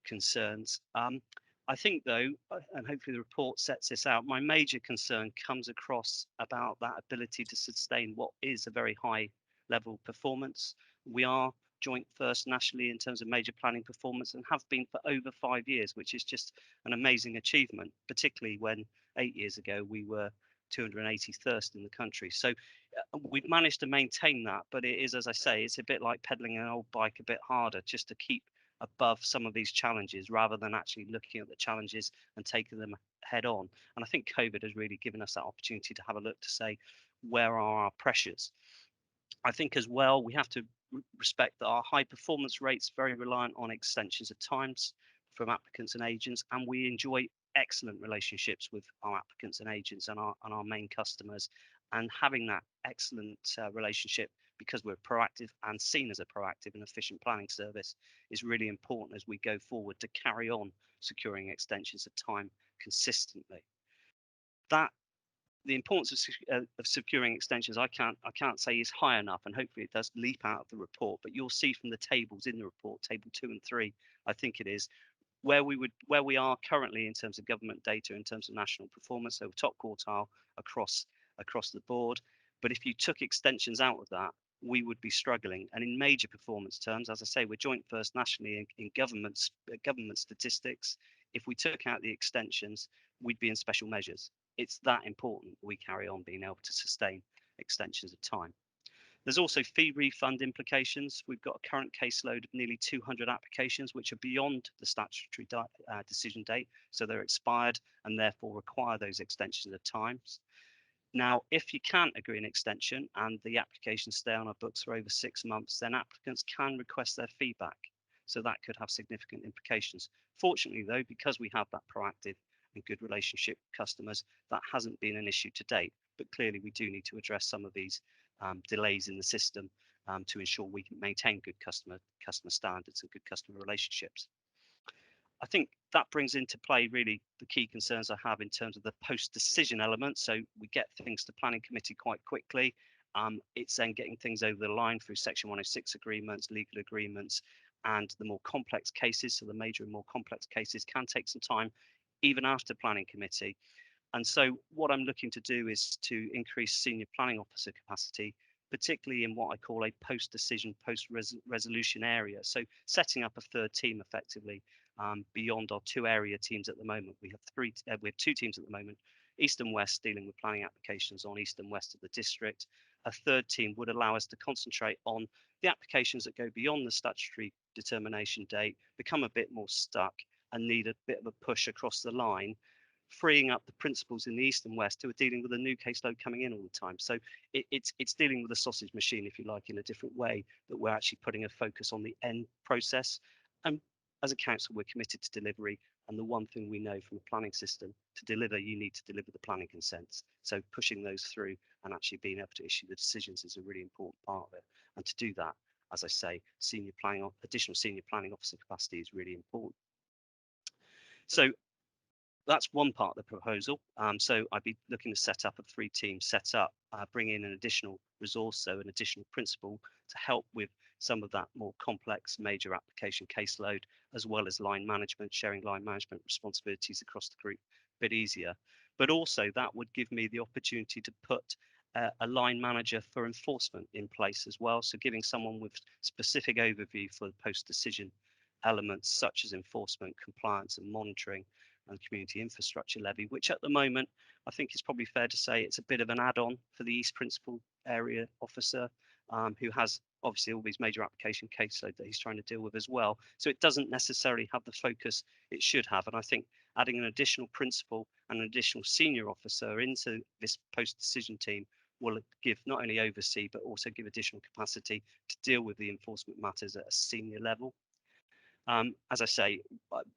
Speaker 15: concerns. I think though, and hopefully the report sets this out, my major concern comes across about that ability to sustain what is a very high level performance. We are joint first nationally in terms of major planning performance and have been for over 5 years, which is just an amazing achievement, particularly when 8 years ago we were 281st in the country. So we've managed to maintain that, but it is, as I say, it's a bit like pedaling an old bike a bit harder just to keep above some of these challenges rather than actually looking at the challenges and taking them head on. And I think COVID has really given us that opportunity to have a look to say, where are our pressures? I think as well, we have to respect that our high performance rates very reliant on extensions of times from applicants and agents, and we enjoy excellent relationships with our applicants and agents and our main customers. And having that excellent relationship, because we're proactive and seen as a proactive and efficient planning service, is really important as we go forward to carry on securing extensions of time consistently. That the importance of securing extensions, I can't say is high enough, and hopefully it does leap out of the report. But you'll see from the tables in the report, table 2 and 3, I think it is, where we are currently in terms of government data, in terms of national performance, so top quartile across the board. But if you took extensions out of that, we would be struggling. And in major performance terms, as I say, we're joint first nationally in government statistics. If we took out the extensions, we'd be in special measures. It's that important we carry on being able to sustain extensions of time. There's also fee refund implications. We've got a current caseload of nearly 200 applications which are beyond the statutory decision date, so they're expired and therefore require those extensions of times. Now, if you can't agree an extension and the applications stay on our books for over 6 months, then applicants can request their feedback. So that could have significant implications. Fortunately, though, because we have that proactive and good relationship with customers, that hasn't been an issue to date. But clearly, we do need to address some of these delays in the system to ensure we can maintain good customer standards and good customer relationships. I think that brings into play really the key concerns I have in terms of the post-decision element. So we get things to planning committee quite quickly. It's then getting things over the line through Section 106 agreements, legal agreements, and the more complex cases. So the major and more complex cases can take some time, even after planning committee. And so what I'm looking to do is to increase senior planning officer capacity, particularly in what I call a post-decision, post-resolution area. So setting up a third team effectively beyond our 2 area teams at the moment. We have 2 teams at the moment, East and West, dealing with planning applications on East and West of the district. A third team would allow us to concentrate on the applications that go beyond the statutory determination date, become a bit more stuck and need a bit of a push across the line, freeing up the principals in the East and West who are dealing with a new caseload coming in all the time. So it's dealing with a sausage machine, if you like, in a different way, that we're actually putting a focus on the end process. And as a council, we're committed to delivery. And the one thing we know from a planning system, to deliver, you need to deliver the planning consents. So pushing those through and actually being able to issue the decisions is a really important part of it. And to do that, as I say, additional senior planning officer capacity is really important. So that's one part of the proposal. So I'd be looking to set up a 3-team setup, bring in an additional resource, so an additional principal to help with some of that more complex major application caseload, as well as line management, sharing line management responsibilities across the group a bit easier. But also that would give me the opportunity to put a line manager for enforcement in place as well. So giving someone with specific overview for the post-decision elements such as enforcement, compliance and monitoring, and community infrastructure levy, which at the moment, I think it's probably fair to say it's a bit of an add-on for the East Principal Area Officer, who has obviously all these major application caseload that he's trying to deal with as well. So it doesn't necessarily have the focus it should have. And I think adding an additional principal and an additional senior officer into this post-decision team will give not only oversee, but also give additional capacity to deal with the enforcement matters at a senior level. As I say,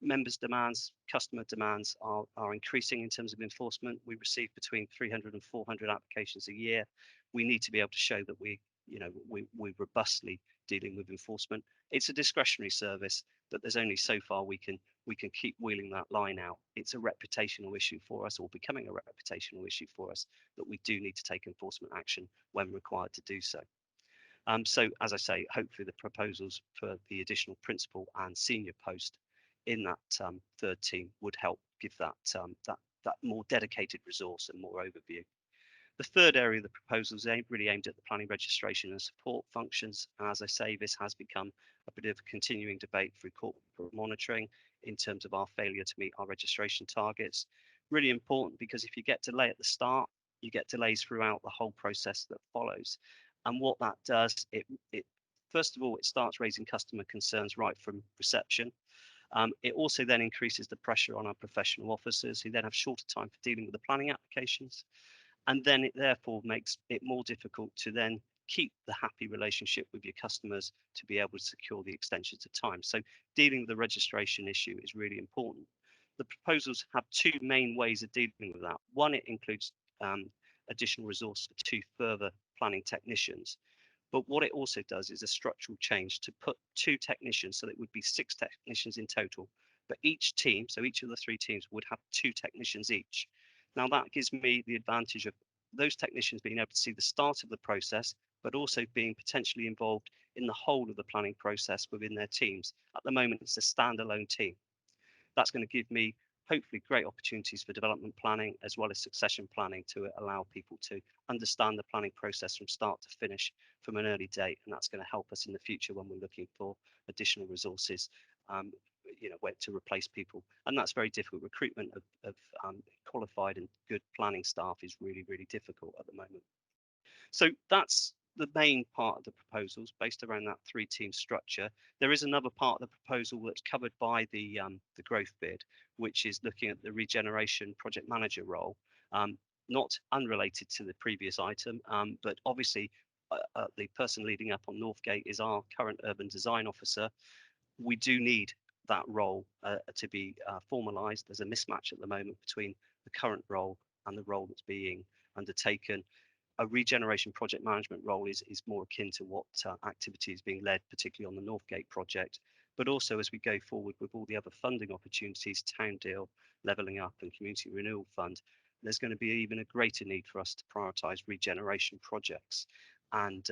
Speaker 15: members' demands, customer demands are increasing in terms of enforcement. We receive between 300 and 400 applications a year. We need to be able to show that we we're robustly dealing with enforcement. It's a discretionary service, but there's only so far we can keep wheeling that line out. It's a reputational issue for us, or becoming a reputational issue for us, that we do need to take enforcement action when required to do so. So, as I say, hopefully the proposals for the additional principal and senior post in that third team would help give that more dedicated resource and more overview. The third area of the proposals really aimed at the planning registration and support functions. And as I say, this has become a bit of a continuing debate through corporate monitoring in terms of our failure to meet our registration targets. Really important, because if you get delay at the start, you get delays throughout the whole process that follows. And what that does, it first of all, it starts raising customer concerns right from reception. It also then increases the pressure on our professional officers, who then have shorter time for dealing with the planning applications. And then it therefore makes it more difficult to then keep the happy relationship with your customers to be able to secure the extensions of time. So dealing with the registration issue is really important. The proposals have two main ways of dealing with that. One, it includes additional resource for 2 further planning technicians. But what it also does is a structural change to put 2 technicians, so that it would be 6 technicians in total. But each team, so each of the 3 teams, would have 2 technicians each. Now that gives me the advantage of those technicians being able to see the start of the process, but also being potentially involved in the whole of the planning process within their teams. At the moment, it's a standalone team. That's going to give me hopefully great opportunities for development planning as well as succession planning, to allow people to understand the planning process from start to finish from an early date. And that's going to help us in the future when we're looking for additional resources, where to replace people. And that's very difficult. Recruitment of qualified and good planning staff is really, really difficult at the moment. So that's the main part of the proposals, based around that 3-team structure. There is another part of the proposal that's covered by the growth bid, which is looking at the regeneration project manager role, not unrelated to the previous item, but obviously the person leading up on Northgate is our current urban design officer. We do need that role to be formalised. There's a mismatch at the moment between the current role and the role that's being undertaken. A regeneration project management role is more akin to what activity is being led, particularly on the Northgate project. But also, as we go forward with all the other funding opportunities, Town Deal, Levelling Up and Community Renewal Fund, there's going to be even a greater need for us to prioritise regeneration projects. And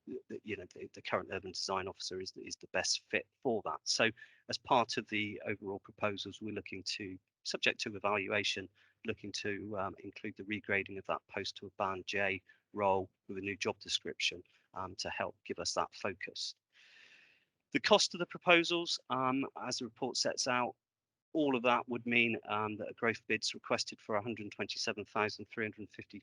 Speaker 15: the current urban design officer is the best fit for that. So as part of the overall proposals, we're looking to, subject to evaluation, looking to include the regrading of that post to a Band J role with a new job description to help give us that focus. The cost of the proposals, as the report sets out, all of that would mean that a growth bid's requested for £127,350,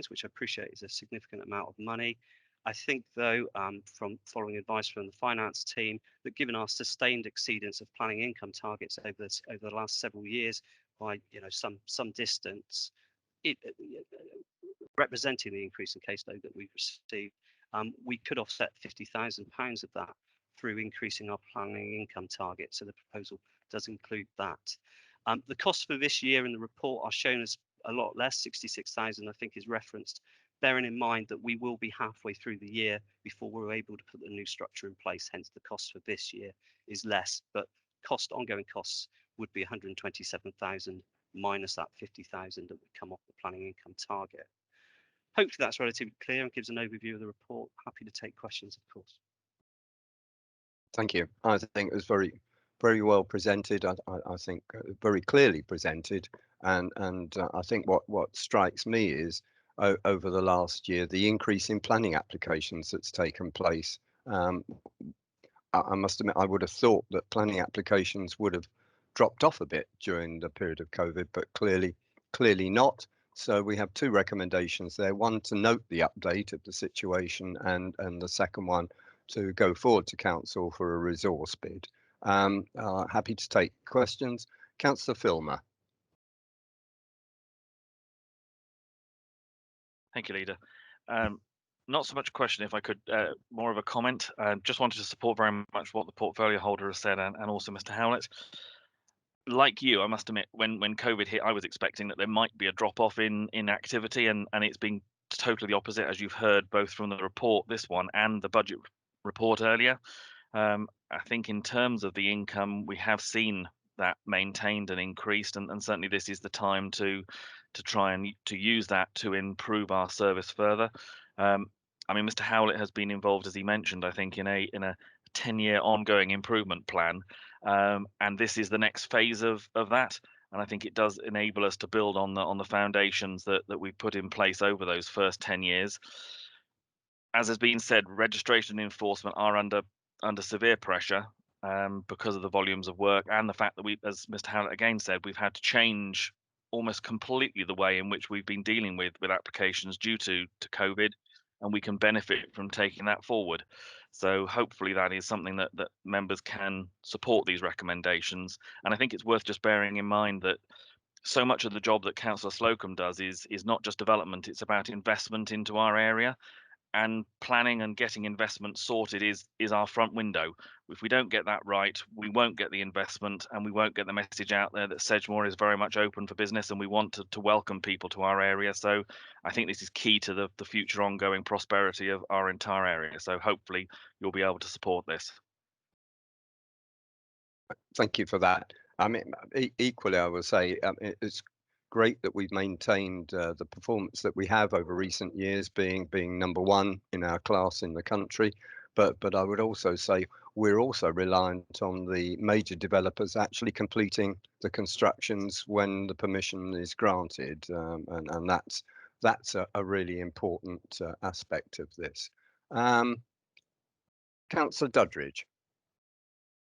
Speaker 15: which I appreciate is a significant amount of money. I think, though, from following advice from the finance team, that given our sustained exceedance of planning income targets over the last several years by some distance, representing the increase in caseload that we've received, we could offset £50,000 of that through increasing our planning income target. So the proposal does include that. The costs for this year in the report are shown as a lot less, 66,000 I think is referenced, bearing in mind that we will be halfway through the year before we're able to put the new structure in place. Hence the cost for this year is less, but ongoing costs would be 127,000 minus that 50,000 that would come off the planning income target. Hopefully that's relatively clear and gives an overview of the report. Happy to take questions, of course.
Speaker 1: Thank you. I think it was very, very well presented. I think very clearly presented, and I think what strikes me is over the last year the increase in planning applications that's taken place. I must admit, I would have thought that planning applications would have dropped off a bit during the period of COVID, but clearly not. So we have 2 recommendations there. One, to note the update of the situation, and the second one, to go forward to council for a resource bid. Happy to take questions. Councillor Filmer.
Speaker 16: Thank you, Leader. Not so much a question, if I could, more of a comment. Just wanted to support very much what the portfolio holder has said, and also Mr. Howlett. Like you, I must admit, when COVID hit, I was expecting that there might be a drop-off in activity, and it's been totally the opposite, as you've heard both from the report, this one, and the budget report earlier. I think in terms of the income, we have seen that maintained and increased, and certainly this is the time to try and to use that to improve our service further. I mean, Mr. Howlett has been involved, as he mentioned, I think in a 10-year ongoing improvement plan, and this is the next phase of that. And I think it does enable us to build on the foundations that we've put in place over those first 10 years. As has been said, registration and enforcement are under severe pressure because of the volumes of work and the fact that we, as Mr. Howlett again said, we've had to change almost completely the way in which we've been dealing with applications due to COVID, and we can benefit from taking that forward. So hopefully that is something that members can support these recommendations. And I think it's worth just bearing in mind that so much of the job that Councillor Slocum does is not just development, it's about investment into our area. And planning and getting investment sorted is our front window. If we don't get that right, we won't get the investment, and we won't get the message out there that Sedgemoor is very much open for business and we want to welcome people to our area. So I think this is key to the future ongoing prosperity of our entire area. So hopefully you'll be able to support this.
Speaker 1: Thank you for that. I mean, equally, I would say it's great that we've maintained the performance that we have over recent years, being number one in our class in the country. But I would also say we're also reliant on the major developers actually completing the constructions when the permission is granted, and that's a really important aspect of this. Councillor Duddridge.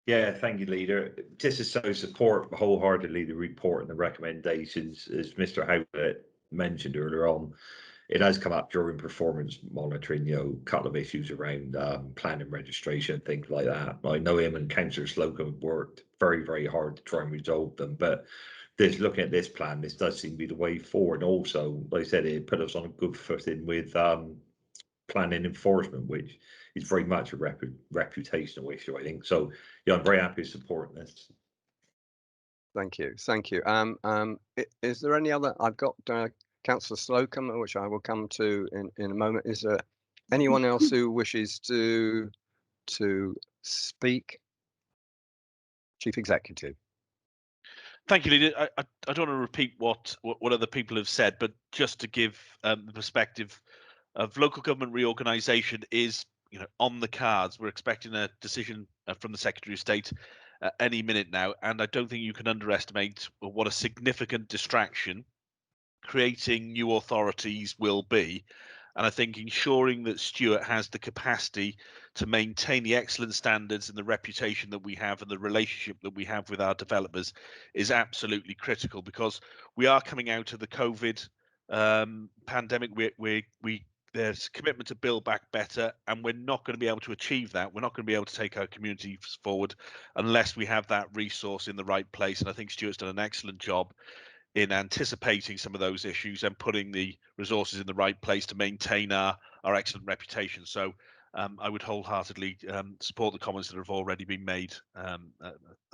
Speaker 5: Yeah, thank you, Leader. Just to so support wholeheartedly the report and the recommendations, as Mr. Howlett mentioned earlier on, it has come up during performance monitoring, a couple of issues around planning registration, things like that. I know him and Councillor Slocum have worked very, very hard to try and resolve them, but looking at this plan, this does seem to be the way forward. Also, like I said, it put us on a good footing with planning enforcement, which is very much a reputational issue, I think. So yeah, I'm very happy to support this.
Speaker 1: Thank you. Is there any other? I've got Councillor Slocum, which I will come to in a moment. Is there anyone else who wishes to speak? Chief Executive.
Speaker 8: Thank you, Leader. I don't want to repeat what other people have said, but just to give the perspective of local government reorganisation is, on the cards. We're expecting a decision from the Secretary of State any minute now, and I don't think you can underestimate what a significant distraction creating new authorities will be. And I think ensuring that Stuart has the capacity to maintain the excellent standards and the reputation that we have and the relationship that we have with our developers is absolutely critical, because we are coming out of the COVID pandemic. There's commitment to build back better, and we're not going to be able to achieve that. We're not going to be able to take our communities forward unless we have that resource in the right place. And I think Stuart's done an excellent job in anticipating some of those issues and putting the resources in the right place to maintain our excellent reputation. So I would wholeheartedly support the comments that have already been made.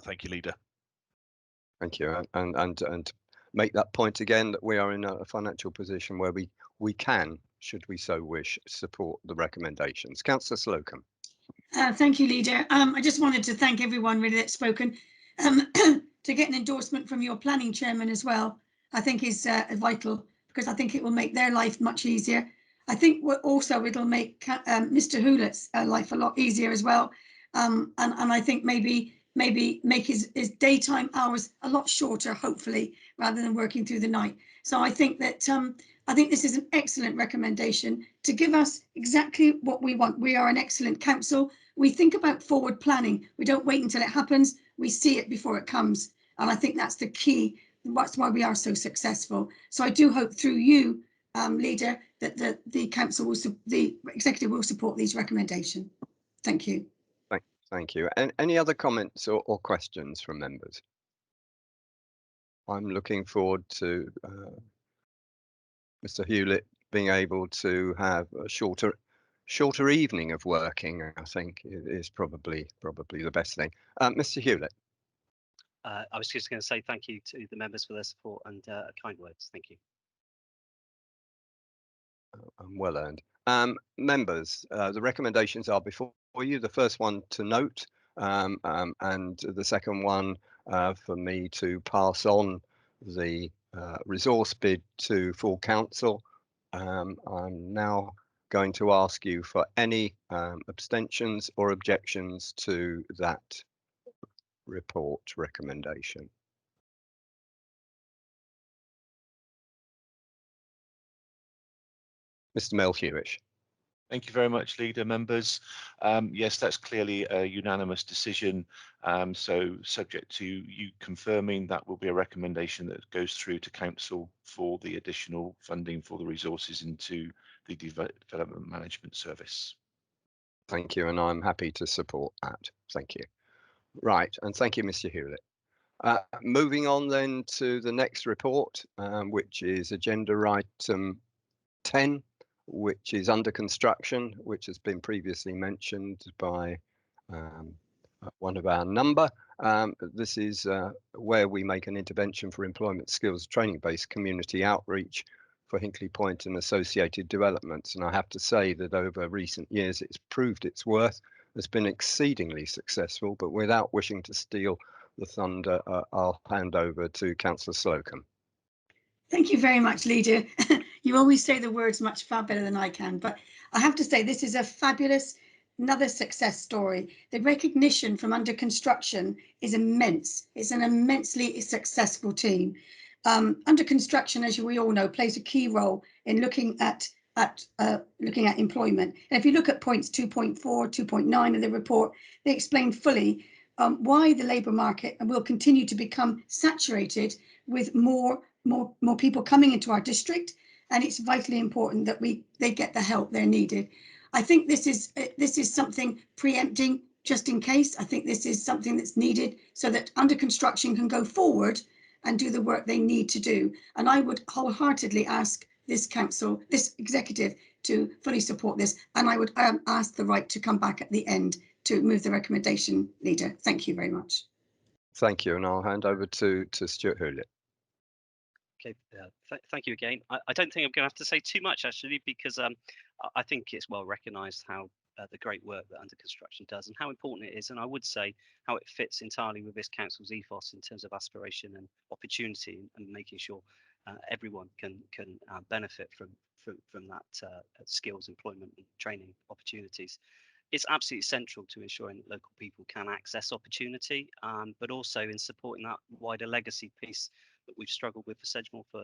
Speaker 8: Thank you, Leader.
Speaker 1: Thank you, and make that point again that we are in a financial position where we can, should we so wish, support the recommendations. Councillor Slocum.
Speaker 3: Thank you, Leader. I just wanted to thank everyone really that's spoken. To get an endorsement from your planning chairman as well, I think is vital, because I think it will make their life much easier. I think it'll make Mr. Hewlett's life a lot easier as well, and I think maybe make his daytime hours a lot shorter, hopefully, rather than working through the night. So I think that I think this is an excellent recommendation to give us exactly what we want. We are an excellent council. We think about forward planning. We don't wait until it happens. We see it before it comes. And I think that's the key. That's why we are so successful. So I do hope through you, Leader, that the council the executive will support these recommendations. Thank you.
Speaker 1: Thank you. And any other comments or questions from members? I'm looking forward to Mr. Hewlett being able to have a shorter evening of working. I think is probably the best thing. Mr. Hewlett.
Speaker 15: I was just going to say thank you to the members for their support and kind words. Thank you.
Speaker 1: and well earned. Members, the recommendations are before you. The first one to note, and the second one for me to pass on the resource bid to full council. I'm now going to ask you for any abstentions or objections to that report recommendation. Mr. Mel-Hewish.
Speaker 2: Thank you very much, Leader. Members. Yes, that's clearly a unanimous decision. So subject to you confirming, that will be a recommendation that goes through to Council for the additional funding for the resources into the Development Management Service.
Speaker 1: Thank you, and I'm happy to support that. Thank you. Right, and thank you, Mr. Hewlett. Moving on then to the next report, which is agenda item 10, which is under construction, which has been previously mentioned by one of our number. This is where we make an intervention for employment skills training-based community outreach for Hinkley Point and associated developments. And I have to say that over recent years, it's proved its worth. It's been exceedingly successful, but without wishing to steal the thunder, I'll hand over to Councillor Slocum.
Speaker 3: Thank you very much, Leader. You always say the words much far better than I can, but I have to say this is a fabulous, another success story. The recognition from under construction is immense. It's an immensely successful team. Under construction, as we all know, plays a key role in looking at employment. And if you look at points 2.4, 2.9 of the report, they explain fully why the labour market will continue to become saturated with more people coming into our district, and it's vitally important that they get the help they're needed. I think this is something preempting just in case. I think this is something that's needed so that under construction can go forward and do the work they need to do. And I would wholeheartedly ask this council, this executive, to fully support this. And I would ask the right to come back at the end to move the recommendation, Leader. Thank you very much.
Speaker 1: Thank you, and I'll hand over to Stuart Hewlett.
Speaker 15: Okay, thank you again. I don't think I'm going to have to say too much, actually, because I think it's well recognised how the great work that under construction does and how important it is. And I would say how it fits entirely with this council's ethos in terms of aspiration and opportunity, and making sure everyone can benefit from that skills, employment and training opportunities. It's absolutely central to ensuring that local people can access opportunity, but also in supporting that wider legacy piece that we've struggled with for Sedgemoor for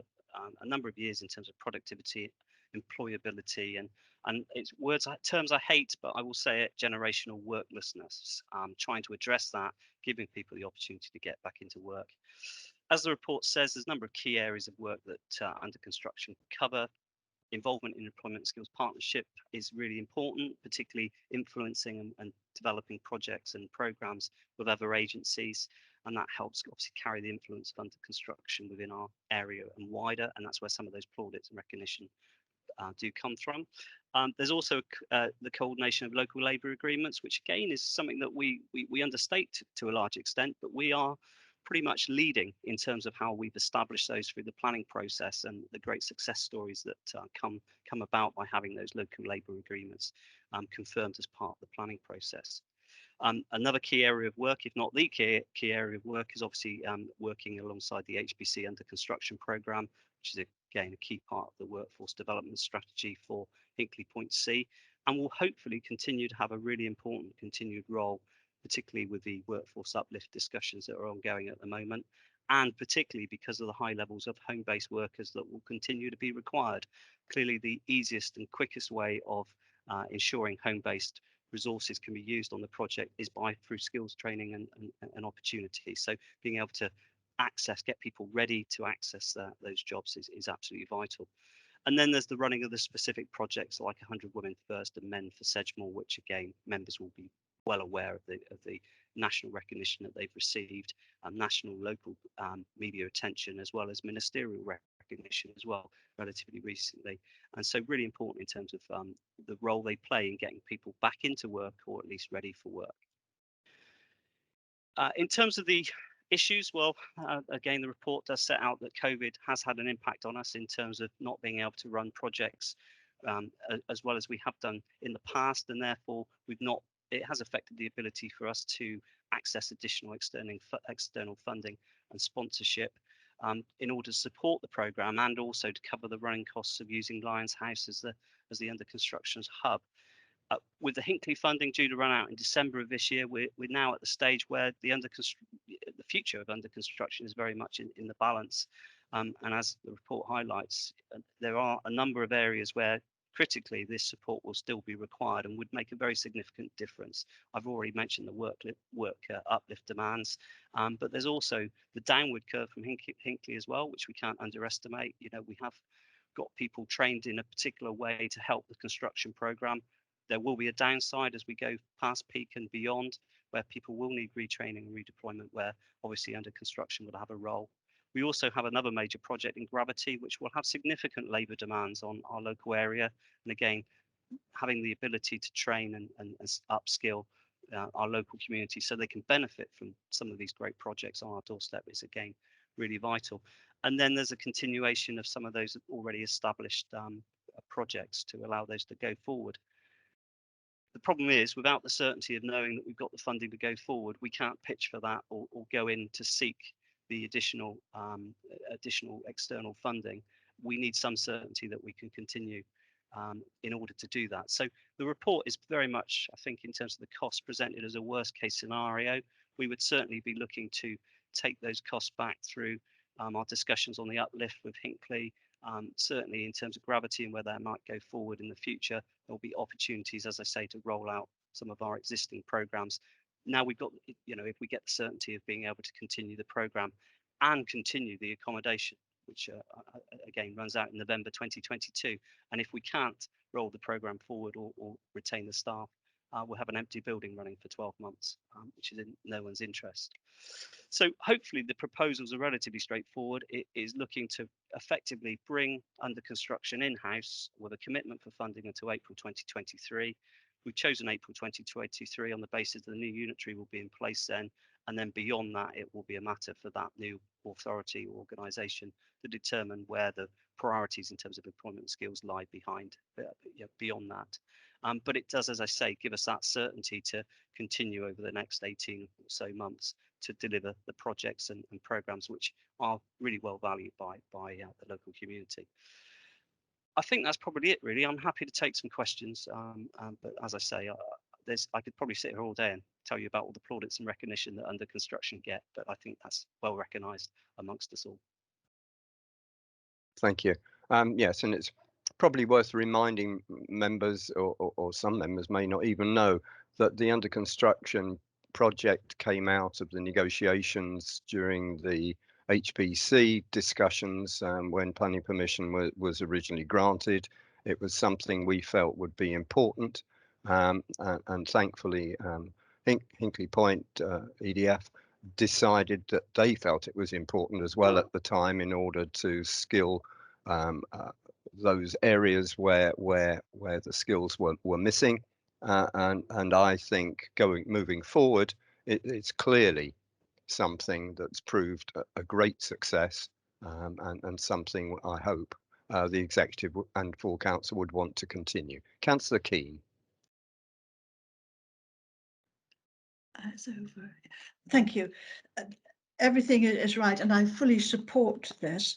Speaker 15: a number of years in terms of productivity, employability, and it's terms I hate, but I will say it: generational worklessness. Trying to address that, giving people the opportunity to get back into work. As the report says, there's a number of key areas of work that under construction cover. Involvement in employment skills partnership is really important, particularly influencing and developing projects and programs with other agencies, and that helps obviously carry the influence of under construction within our area and wider, and that's where some of those plaudits and recognition do come from. There's also the coordination of local labour agreements, which again is something that we understate to a large extent, but we are pretty much leading in terms of how we've established those through the planning process, and the great success stories that come about by having those local labour agreements confirmed as part of the planning process. Another key area of work, if not the key area of work, is obviously working alongside the HBC under construction programme, which is again a key part of the workforce development strategy for Hinkley Point C, and will hopefully continue to have a really important continued role, particularly with the workforce uplift discussions that are ongoing at the moment, and particularly because of the high levels of home-based workers that will continue to be required. Clearly, the easiest and quickest way of ensuring home-based resources can be used on the project is through skills training and opportunities. So being able to get people ready to access those jobs is absolutely vital. And then there's the running of the specific projects like 100 Women First and Men for Sedgemoor, which again, members will be well aware of the national recognition that they've received, national, local media attention, as well as ministerial recognition as well, relatively recently. And so really important in terms of the role they play in getting people back into work, or at least ready for work. In terms of the issues, well, again, the report does set out that COVID has had an impact on us in terms of not being able to run projects as well as we have done in the past, and therefore it has affected the ability for us to access additional external funding and sponsorship in order to support the programme, and also to cover the running costs of using Lions House as the under construction's hub. With the Hinkley funding due to run out in December of this year, we're now at the stage where the future of under construction is very much in the balance. And as the report highlights, there are a number of areas where critically this support will still be required and would make a very significant difference. I've already mentioned the work uplift demands, but there's also the downward curve from Hinkley as well, which we can't underestimate. You know, we have got people trained in a particular way to help the construction programme. There will be a downside as we go past peak and beyond, where people will need retraining and redeployment, where obviously under construction will have a role. We also have another major project in Gravity, which will have significant labour demands on our local area. And again, having the ability to train and upskill our local community so they can benefit from some of these great projects on our doorstep is again really vital. And then there's a continuation of some of those already established projects to allow those to go forward. The problem is, without the certainty of knowing that we've got the funding to go forward, we can't pitch for that or go in to seek the additional external funding. We need some certainty that we can continue in order to do that. So the report is very much, I think, in terms of the costs, presented as a worst case scenario. We would certainly be looking to take those costs back through our discussions on the uplift with Hinkley. Certainly in terms of Gravity and where that might go forward in the future, there'll be opportunities, as I say, to roll out some of our existing programs. Now we've got, you know, if we get the certainty of being able to continue the program and continue the accommodation, which again runs out in November 2022, and if we can't roll the program forward or retain the staff, we'll have an empty building running for 12 months, which is in no one's interest. So hopefully the proposals are relatively straightforward. It is looking to effectively bring under construction in-house with a commitment for funding until April 2023. We've chosen April 2023 on the basis that the new unitary will be in place then, and then beyond that it will be a matter for that new authority or organisation to determine where the priorities in terms of employment skills lie beyond that. But it does, as I say, give us that certainty to continue over the next 18 or so months to deliver the projects and programmes which are really well valued by the local community. I think that's probably it, really. I'm happy to take some questions, but as I say, I could probably sit here all day and tell you about all the plaudits and recognition that under construction get, but I think that's well recognised amongst us all.
Speaker 1: Thank you. Yes, and it's probably worth reminding members, or some members may not even know, that the under construction project came out of the negotiations during the HPC discussions when planning permission was originally granted. It was something we felt would be important, and thankfully Hinkley Point EDF decided that they felt it was important as well at the time in order to skill those areas where the skills were missing, and I think moving forward, it's clearly something that's proved a great success, and something I hope the executive and full council would want to continue. Councillor Keane.
Speaker 7: It's over. Thank you. Everything is right, and I fully support this.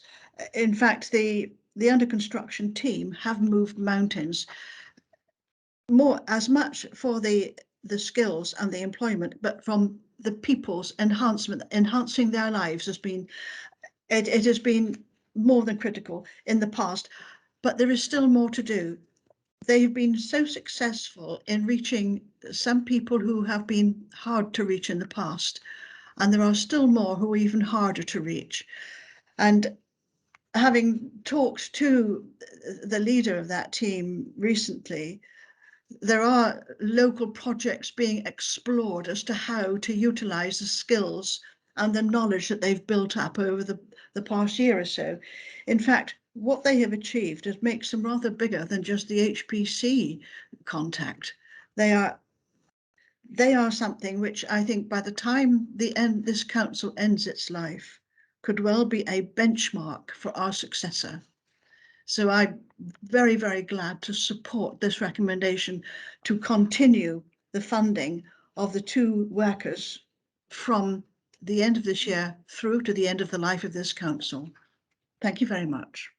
Speaker 7: In fact, the under construction team have moved mountains, as much for the skills and the employment, but from the people's enhancing their lives has been, it has been more than critical in the past, but there is still more to do. They've been so successful in reaching some people who have been hard to reach in the past, and there are still more who are even harder to reach. And having talked to the leader of that team recently, there are local projects being explored as to how to utilise the skills and the knowledge that they've built up over the past year or so. In fact, what they have achieved is makes them rather bigger than just the HPC contact. They are something which I think by the time this council ends its life could well be a benchmark for our successor. So I'm very, very glad to support this recommendation to continue the funding of the 2 workers from the end of this year through to the end of the life of this council. Thank you very much.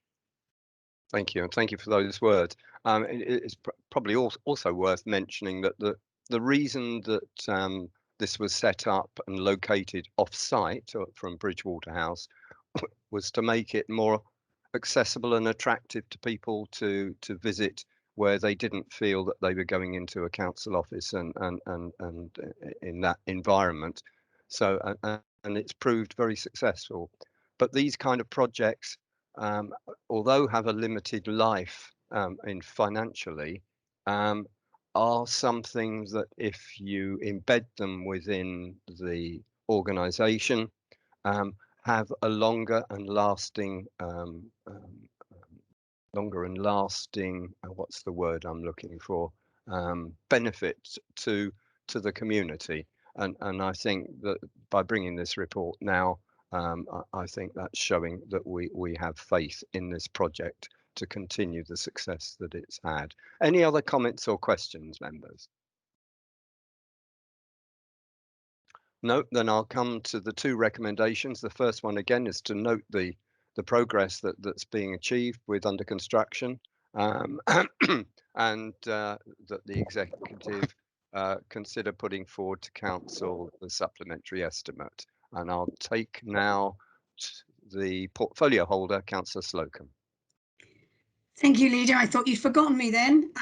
Speaker 1: Thank you, and thank you for those words. It's probably also worth mentioning that the reason that this was set up and located off-site from Bridgewater House was to make it more accessible and attractive to people to visit where they didn't feel that they were going into a council office and in that environment. So and it's proved very successful. But these kind of projects, although have a limited life in financially, are some things that if you embed them within the organisation, have a longer and lasting, what's the word I'm looking for, benefit to the community. And I think that by bringing this report now, I think that's showing that we have faith in this project to continue the success that it's had. Any other comments or questions, members? No, then I'll come to the 2 recommendations. The first one again is to note the progress that's being achieved with under construction, and that the executive consider putting forward to council the supplementary estimate. And I'll take now the portfolio holder, Councillor Slocum.
Speaker 3: Thank you, Leader. I thought you'd forgotten me then.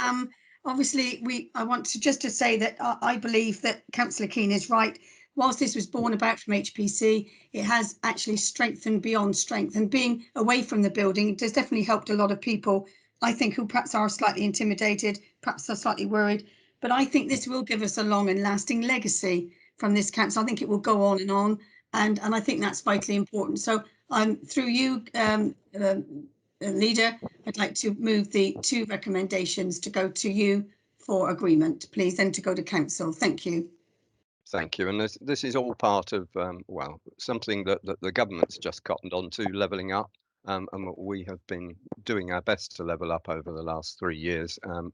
Speaker 3: Obviously, I want to say that I believe that Councillor Keane is right. Whilst this was born about from HPC, it has actually strengthened beyond strength, and being away from the building, it has definitely helped a lot of people, I think, who perhaps are slightly intimidated, perhaps are slightly worried. But I think this will give us a long and lasting legacy from this council. I think it will go on, and I think that's vitally important. So through you, Leader, I'd like to move the 2 recommendations to go to you for agreement, please, then to go to council. Thank you.
Speaker 1: Thank you. And this is all part of, well, something that the government's just cottoned on to, levelling up. And we have been doing our best to level up over the last 3 years. And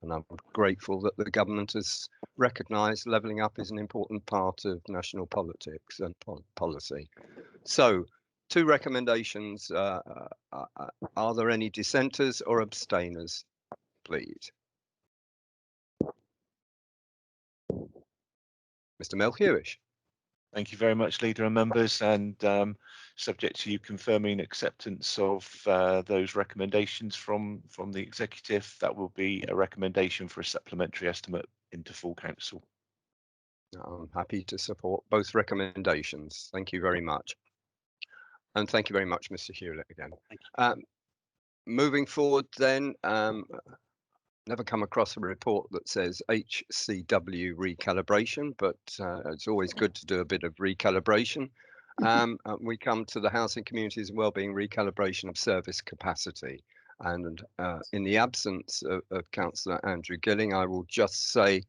Speaker 1: I'm grateful that the government has recognised levelling up is an important part of national politics and policy. So, 2 recommendations. Are there any dissenters or abstainers, please? Mr. Melchiorish.
Speaker 2: Thank you very much, Leader and members, and subject to you confirming acceptance of those recommendations from the executive, that will be a recommendation for a supplementary estimate into full council.
Speaker 1: I'm happy to support both recommendations. Thank you very much. And thank you very much, Mr. Hewlett, again. Moving forward then, never come across a report that says HCW recalibration, but it's always good to do a bit of recalibration. We come to the Housing, Communities and Wellbeing recalibration of service capacity. And in the absence of Councillor Andrew Gilling, I will just say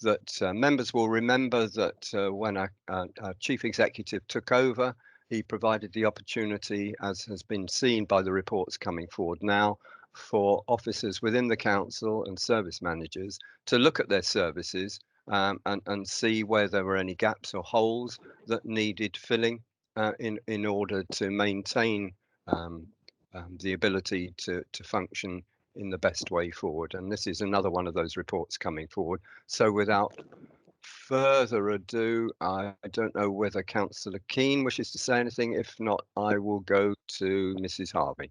Speaker 1: that members will remember that when our Chief Executive took over, he provided the opportunity, as has been seen by the reports coming forward now, for officers within the council and service managers to look at their services and see where there were any gaps or holes that needed filling in order to maintain the ability to function in the best way forward. And this is another one of those reports coming forward. So without further ado, I don't know whether Councillor Keane wishes to say anything. If not, I will go to Mrs. Harvey.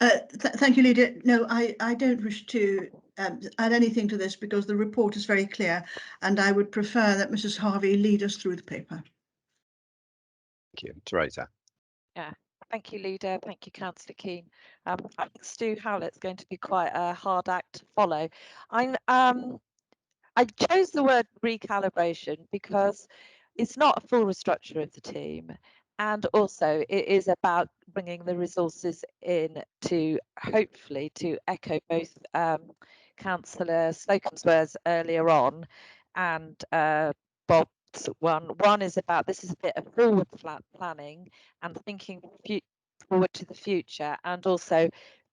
Speaker 7: Thank you, Leader. No, I don't wish to add anything to this because the report is very clear, and I would prefer that Mrs. Harvey lead us through the paper.
Speaker 1: Thank you. Teresa.
Speaker 17: Yeah, thank you, Leader. Thank you, Councillor Keane. I think Stu Howlett's going to be quite a hard act to follow. I chose the word recalibration because it's not a full restructure of the team, and also it is about bringing the resources in to hopefully to echo both Councillor Slocum's words earlier on and Bob's one. One is about this is a bit of forward planning and thinking forward to the future, and also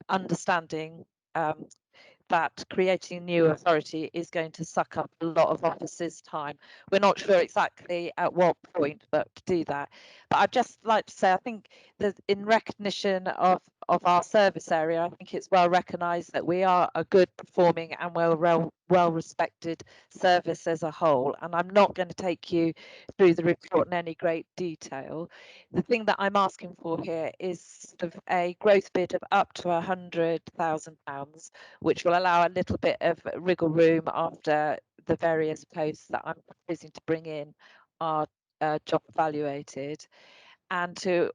Speaker 17: understanding that creating a new authority is going to suck up a lot of officers' time. We're not sure exactly at what point, but to do that. But I'd just like to say, I think that in recognition of our service area, I think it's well recognised that we are a good performing and well respected service as a whole. And I'm not going to take you through the report in any great detail. The thing that I'm asking for here is sort of a growth bid of up to £100,000, which will allow a little bit of wriggle room after the various posts that I'm proposing to bring in are job evaluated. And to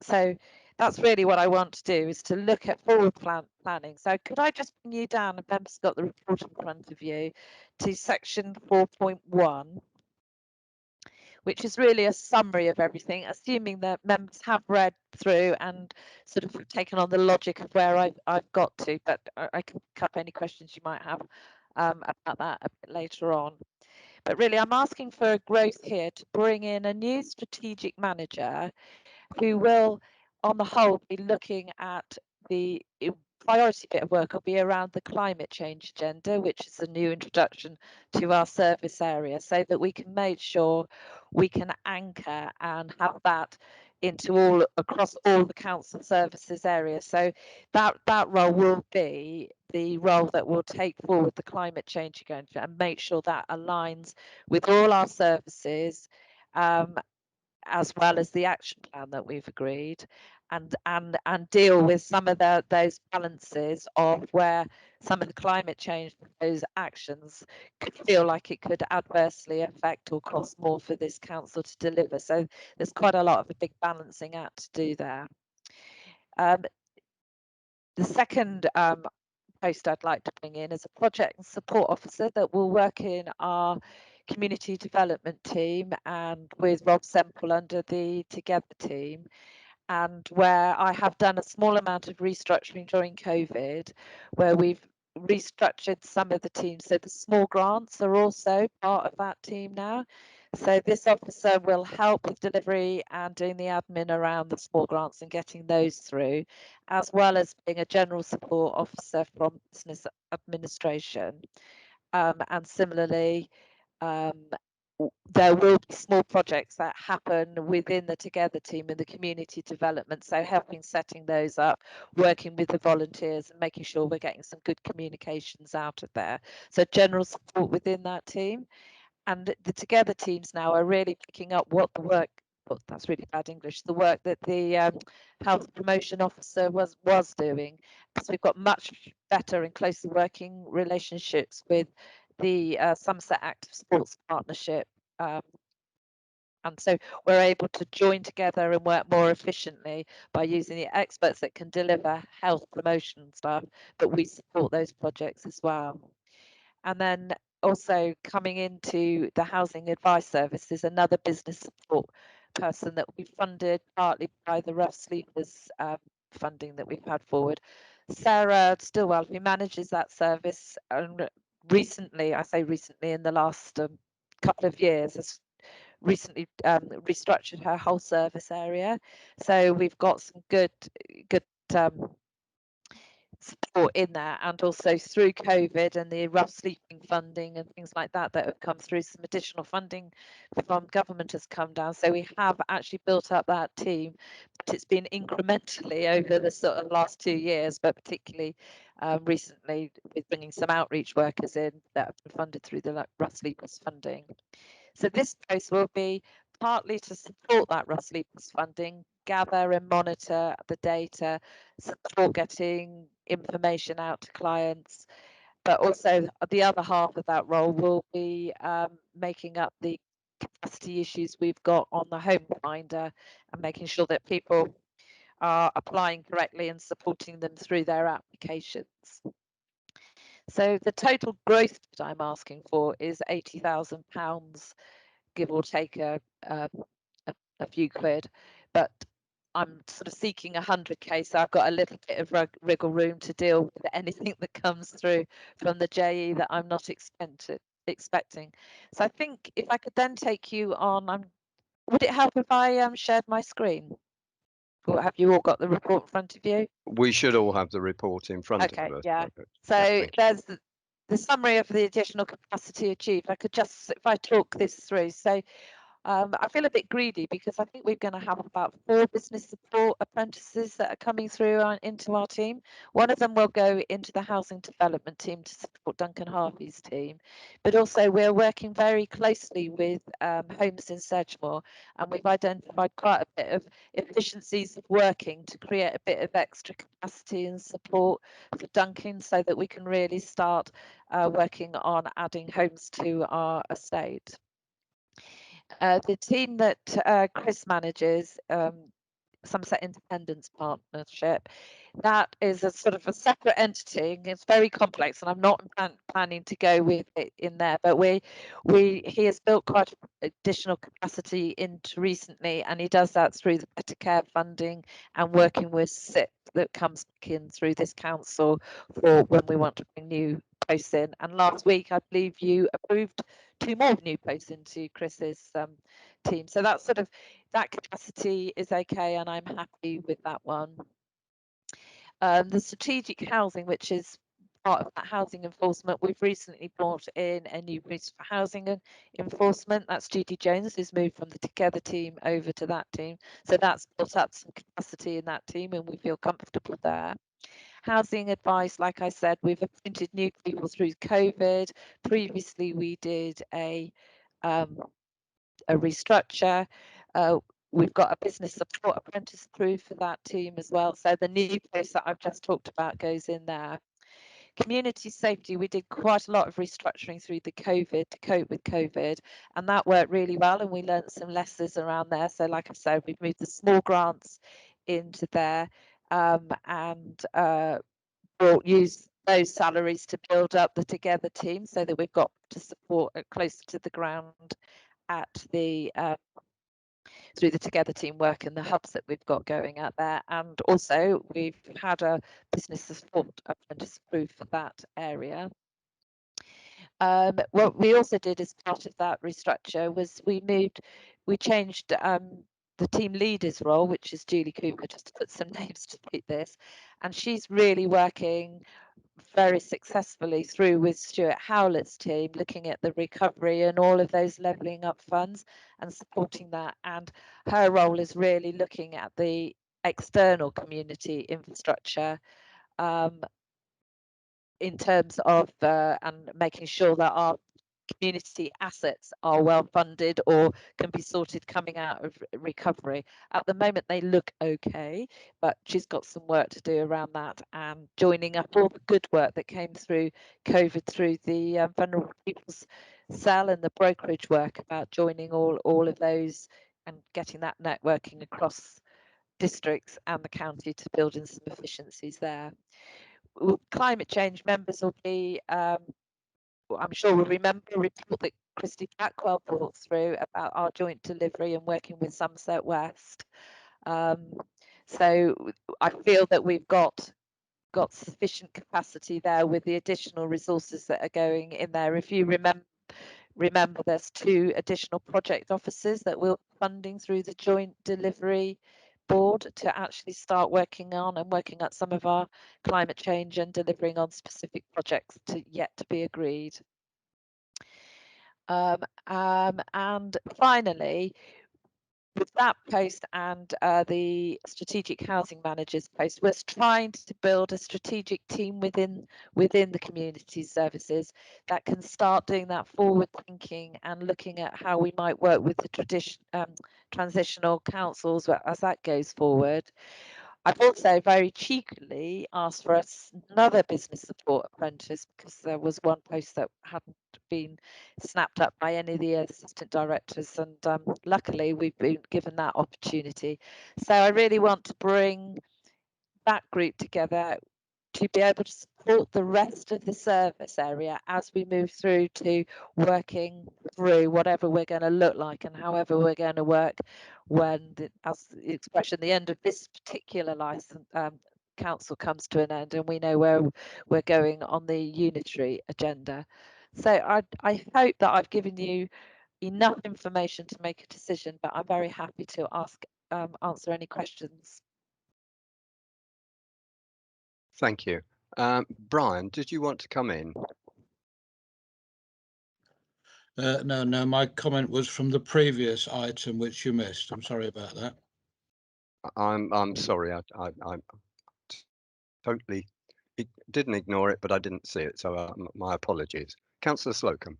Speaker 17: so that's really what I want to do, is to look at forward planning. So could I just bring you down, and members got the report in front of you, to section 4.1, which is really a summary of everything, assuming that members have read through and sort of taken on the logic of where I've got to, but I can pick up any questions you might have about that a bit later on. But really, I'm asking for a growth here to bring in a new strategic manager who will, on the whole, be looking at the priority bit of work will be around the climate change agenda, which is a new introduction to our service area, so that we can make sure we can anchor and have that into all across all the council services areas. So that role will be the role that will take forward the climate change agenda and make sure that aligns with all our services, as well as the action plan that we've agreed, and deal with some of those balances of where some of the climate change, those actions could feel like it could adversely affect or cost more for this council to deliver. So there's quite a lot of a big balancing act to do there. The second post I'd like to bring in is a project and support officer that will work in our community development team and with Rob Semple under the Together team, and where I have done a small amount of restructuring during COVID, where we've restructured some of the teams. So the small grants are also part of that team now. So this officer will help with delivery and doing the admin around the small grants and getting those through, as well as being a general support officer from business administration. And similarly, there will be small projects that happen within the Together team in the community development. So helping setting those up, working with the volunteers and making sure we're getting some good communications out of there. So general support within that team. And the Together teams now are really picking up what the work, oh, that's really bad English, the work that the health promotion officer was doing. So we've got much better and closer working relationships with the Somerset Active Sports Partnership. And so we're able to join together and work more efficiently by using the experts that can deliver health promotion stuff, but we support those projects as well. And then also coming into the housing advice service is another business support person that we funded partly by the Rough Sleepers funding that we've had forward. Sarah Stillwell, who manages that service, and recently, I say recently, in the last couple of years, has recently restructured her whole service area. So we've got some good support in there, and also through COVID and the rough sleeping funding and things like that that have come through, some additional funding from government has come down. So we have actually built up that team, but it's been incrementally over the sort of last 2 years, but particularly recently with bringing some outreach workers in that have been funded through the rough sleepers funding. So this post will be partly to support that rough sleepers funding, gather and monitor the data, support getting information out to clients, but also the other half of that role will be making up the capacity issues we've got on the home finder and making sure that people are applying correctly and supporting them through their applications. So the total growth that I'm asking for is £80,000, give or take a few quid, but I'm sort of seeking 100k, so I've got a little bit of wriggle room to deal with anything that comes through from the JE that I'm not expecting. So I think if I could then take you on, would it help if I shared my screen? Or have you all got the report in front of you?
Speaker 1: We should all have the report in front
Speaker 17: Okay,
Speaker 1: of us.
Speaker 17: yeah.
Speaker 1: Perfect.
Speaker 17: So
Speaker 1: thank you.
Speaker 17: there's the summary of the additional capacity achieved. I could just, if I talk this through. So I feel a bit greedy because I think we're going to have about 4 business support apprentices that are coming through into our team. One of them will go into the housing development team to support Duncan Harvey's team, but also we're working very closely with homes in Sedgemoor, and we've identified quite a bit of efficiencies of working to create a bit of extra capacity and support for Duncan so that we can really start working on adding homes to our estate. The team that Chris manages, Somerset Independence Partnership, that is a sort of a separate entity. It's very complex, and I'm not planning to go with it in there. But he has built quite additional capacity into recently, and he does that through the better care funding and working with SIP that comes back in through this council for when we want to bring new posts in. And last week, I believe you approved 2 more new posts into Chris's team. So that's sort of, that capacity is okay, and I'm happy with that one. The strategic housing, which is part of that housing enforcement, we've recently brought in a new priest for housing and enforcement. That's Judy Jones, who's moved from the Together team over to that team. So that's built up some capacity in that team, and we feel comfortable there. Housing advice, like I said, we've appointed new people through COVID. Previously, we did a restructure. We've got a business support apprentice approved for that team as well. So the new post that I've just talked about goes in there. Community safety, we did quite a lot of restructuring through the COVID to cope with COVID, and that worked really well, and we learned some lessons around there. So like I said, we've moved the small grants into there, and use those salaries to build up the Together team so that we've got to support closer to the ground at the through the Together team work and the hubs that we've got going out there. And also we've had a business support apprentice approved for that area. What we also did as part of that restructure was we changed the team leader's role, which is Julie Cooper, just to put some names to this, and she's really working very successfully through with Stuart Howlett's team, looking at the recovery and all of those levelling up funds and supporting that. And her role is really looking at the external community infrastructure in terms of and making sure that our community assets are well funded or can be sorted coming out of recovery. At the moment they look okay, but she's got some work to do around that, and joining up all the good work that came through COVID through the vulnerable people's cell and the brokerage work about joining all of those and getting that networking across districts and the county to build in some efficiencies there. Climate change members will be I'm sure we'll remember a report that Christy Blackwell brought through about our joint delivery and working with Somerset West. So I feel that we've got sufficient capacity there with the additional resources that are going in there. If you remember there's 2 additional project officers that we're funding through the joint delivery board to actually start working on and working at some of our climate change and delivering on specific projects yet to be agreed. And finally, with that post and the strategic housing managers post, we're trying to build a strategic team within the community services that can start doing that forward thinking and looking at how we might work with the transitional councils as that goes forward. I've also very cheekily asked for another business support apprentice because there was one post that hadn't been snapped up by any of the assistant directors, and luckily we've been given that opportunity. So I really want to bring that group together to be able to support the rest of the service area as we move through to working through whatever we're going to look like and however we're going to work when, as the expression, the end of this particular license council comes to an end and we know where we're going on the unitary agenda. So I hope that I've given you enough information to make a decision, but I'm very happy to answer any questions.
Speaker 1: Thank you. Brian, did you want to come in?
Speaker 14: No, my comment was from the previous item, which you missed. I'm sorry about that.
Speaker 1: I'm sorry. I totally didn't ignore it, but I didn't see it. So my apologies. Councillor Slocum.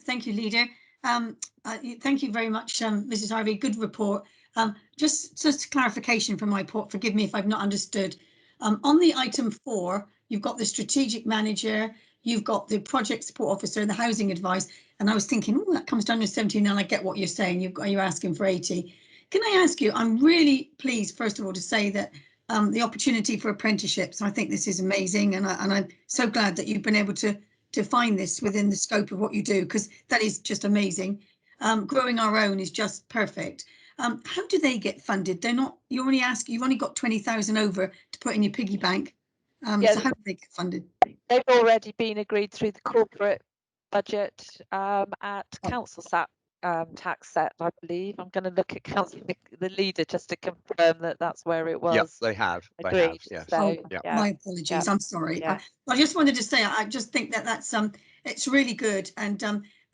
Speaker 3: Thank you, Leader. Thank you very much, Mrs. Harvey. Good report. Just clarification from my report. Forgive me if I've not understood. On the item 4, you've got the strategic manager, you've got the project support officer, the housing advice, and I was thinking, oh, that comes down to 17, and I get what you're saying. You're asking for 80. Can I ask you? I'm really pleased, first of all, to say that the opportunity for apprenticeships. I think this is amazing, and I'm so glad that you've been able to find this within the scope of what you do, because that is just amazing. Growing our own is just perfect. How do they get funded? They're not, you've only got 20,000 over to put in your piggy bank.
Speaker 17: Yeah,
Speaker 3: so how do they get funded?
Speaker 17: They've already been agreed through the corporate budget at council tax set, I believe. I'm going to look at the leader just to confirm that that's where it was.
Speaker 1: Yep, they have.
Speaker 17: Agreed.
Speaker 1: They have, yes.
Speaker 17: So,
Speaker 3: My apologies. I'm sorry. I just wanted to say, I just think that that's it's really good, and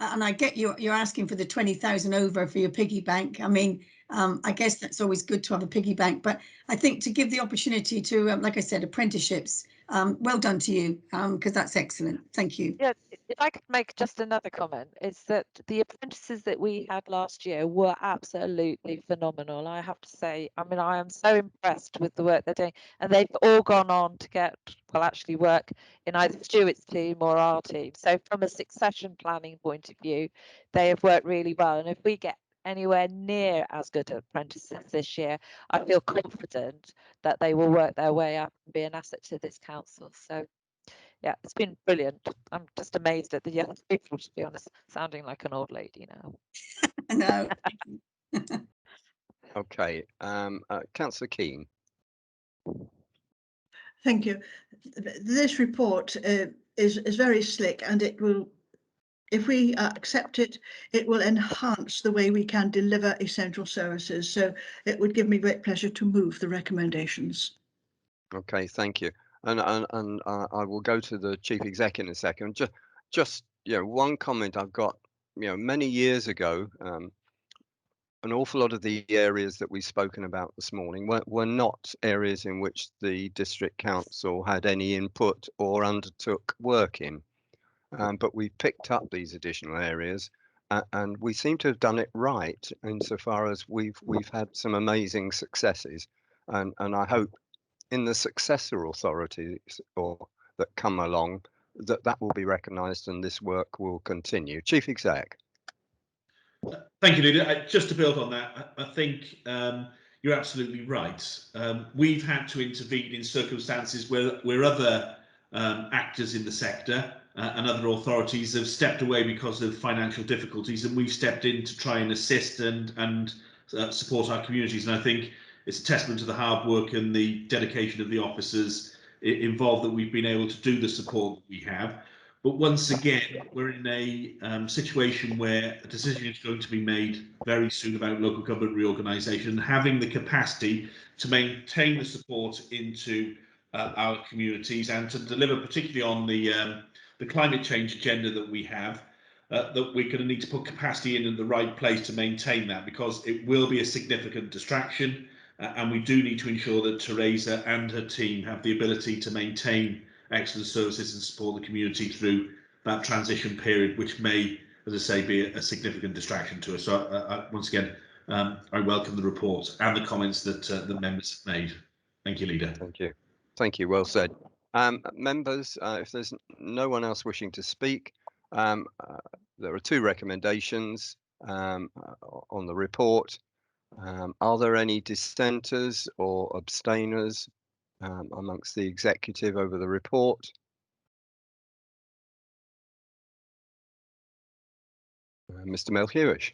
Speaker 3: I get you're asking for the 20,000 over for your piggy bank. I mean, I guess that's always good to have a piggy bank, but I think to give the opportunity to, like I said, apprenticeships. Well done to you, because that's excellent. Thank you.
Speaker 17: Yeah, if I could make just another comment, is that the apprentices that we had last year were absolutely phenomenal. I have to say, I mean, I am so impressed with the work they're doing, and they've all gone on to actually work in either Stuart's team or our team. So from a succession planning point of view, they have worked really well. And if we get anywhere near as good apprentices this year, I feel confident that they will work their way up and be an asset to this council. So yeah, it's been brilliant. I'm just amazed at the young people, to be honest, sounding like an old lady now.
Speaker 3: No.
Speaker 1: Okay, Councillor Keane.
Speaker 7: Thank you. This report is very slick, and it will, if we accept it, it will enhance the way we can deliver essential services. So it would give me great pleasure to move the recommendations.
Speaker 1: Okay, thank you. And I will go to the chief exec in a second. Just one comment I've got. Many years ago, an awful lot of the areas that we've spoken about this morning were not areas in which the district council had any input or undertook work in. But we've picked up these additional areas, and we seem to have done it right insofar as we've had some amazing successes. And I hope in the successor authorities that come along that will be recognised and this work will continue. Chief Exec.
Speaker 8: Thank you, Leader. Just to build on that, I think you're absolutely right. We've had to intervene in circumstances where other actors in the sector and other authorities have stepped away because of financial difficulties, and we've stepped in to try and assist and support our communities. And I think it's a testament to the hard work and the dedication of the officers involved that we've been able to do the support that we have. But once again, we're in a situation where a decision is going to be made very soon about local government reorganisation, having the capacity to maintain the support into our communities and to deliver, particularly on the climate change agenda that we have, that we're going to need to put capacity in the right place to maintain that, because it will be a significant distraction, and we do need to ensure that Teresa and her team have the ability to maintain excellent services and support the community through that transition period, which may, as I say, be a significant distraction to us. So once again, I welcome the report and the comments that the members have made. Thank you, Leader.
Speaker 1: Thank you. Thank you. Well said. Members, if there's no one else wishing to speak, there are 2 recommendations on the report. Are there any dissenters or abstainers amongst the executive over the report? Mr. Melchiorish.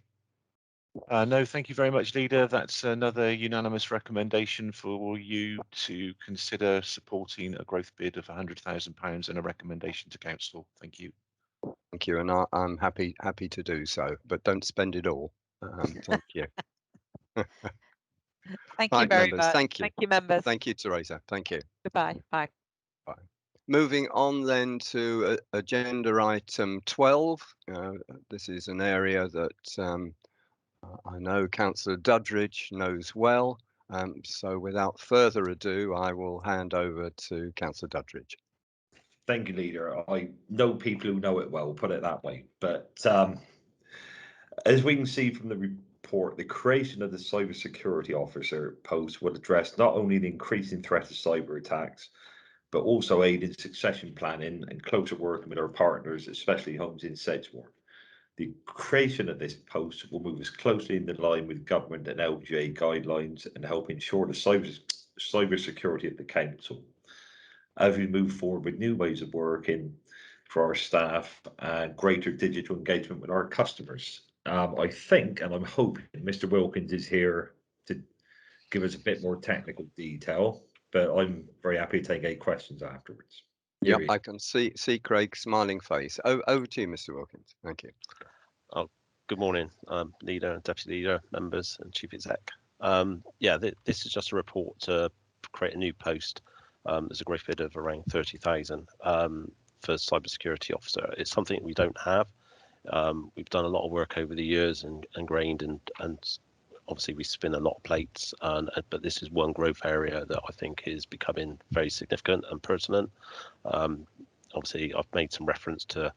Speaker 2: No, thank you very much, Leader. That's another unanimous recommendation for you to consider supporting a growth bid of £100,000 and a recommendation to council. Thank you.
Speaker 1: Thank you, and I'm happy to do so, but don't spend it all. Thank you.
Speaker 17: Thank
Speaker 1: Right,
Speaker 17: you very
Speaker 1: members,
Speaker 17: much.
Speaker 1: thank you.
Speaker 17: Thank you, members.
Speaker 1: Thank you, Teresa. Thank you.
Speaker 17: Goodbye. Bye.
Speaker 1: Bye. Moving on then to agenda item 12. This is an area that I know Councillor Dudridge knows well. So without further ado, I will hand over to Councillor Dudridge.
Speaker 5: Thank you, Leader. I know people who know it well, put it that way. But as we can see from the report, the creation of the Cyber Security Officer post will address not only the increasing threat of cyber attacks, but also aid in succession planning and closer working with our partners, especially homes in Sedgemoor. The creation of this post will move us closely in line with government and LGA guidelines and help ensure the cyber security of the council. As we move forward with new ways of working for our staff and greater digital engagement with our customers. I think, and I'm hoping Mr. Wilkins is here to give us a bit more technical detail, but I'm very happy to take any questions afterwards.
Speaker 1: Yep, I can see Craig's smiling face. Over to you, Mr. Wilkins. Thank you.
Speaker 18: Oh, good morning, Leader, Deputy Leader, members and Chief Exec. Yeah, this is just a report to create a new post. There's a growth bid of around 30,000 for Cybersecurity Officer. It's something we don't have. We've done a lot of work over the years and grained and obviously we spin a lot of plates, but this is one growth area that I think is becoming very significant and pertinent. Obviously, I've made some reference to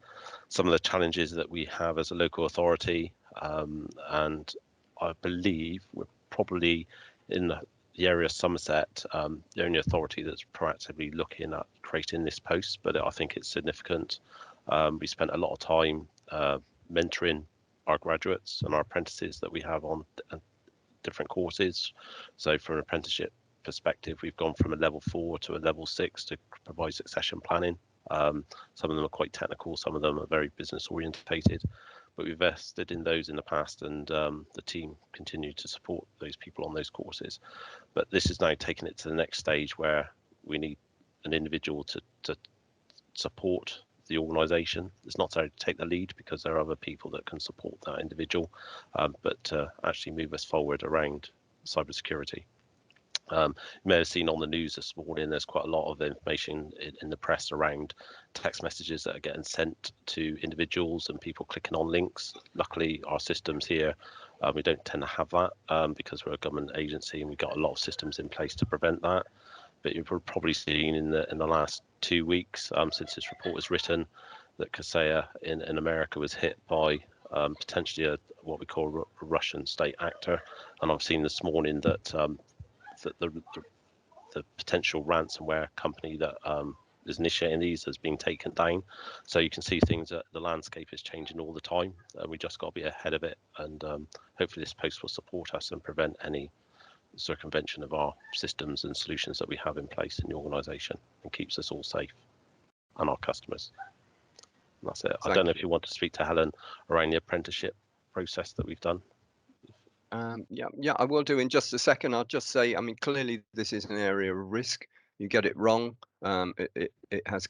Speaker 18: some of the challenges that we have as a local authority, and I believe we're probably in the area of Somerset, the only authority that's proactively looking at creating this post, but I think it's significant. We spent a lot of time mentoring our graduates and our apprentices that we have on different courses. So from an apprenticeship perspective, we've gone from a level 4 to a level 6 to provide succession planning. Some of them are quite technical, some of them are very business orientated, but we've invested in those in the past, and the team continue to support those people on those courses. But this is now taking it to the next stage where we need an individual to support the organisation. It's not to take the lead because there are other people that can support that individual, but to actually move us forward around cybersecurity. You may have seen on the news this morning, there's quite a lot of information in the press around text messages that are getting sent to individuals and people clicking on links. Luckily, our systems here, we don't tend to have that because we're a government agency and we've got a lot of systems in place to prevent that. But you've probably seen in the last 2 weeks since this report was written that Kaseya in America was hit by potentially what we call a Russian state actor. And I've seen this morning that the potential ransomware company that is initiating these has been taken down. So you can see things that the landscape is changing all the time, and we just got to be ahead of it. And hopefully this post will support us and prevent any circumvention of our systems and solutions that we have in place in the organisation, and keeps us all safe and our customers. And that's it. I don't know if you want to speak to Helen around the apprenticeship process that we've done.
Speaker 1: Yeah, I will do in just a second. I'll just say, I mean, clearly this is an area of risk. You get it wrong, it has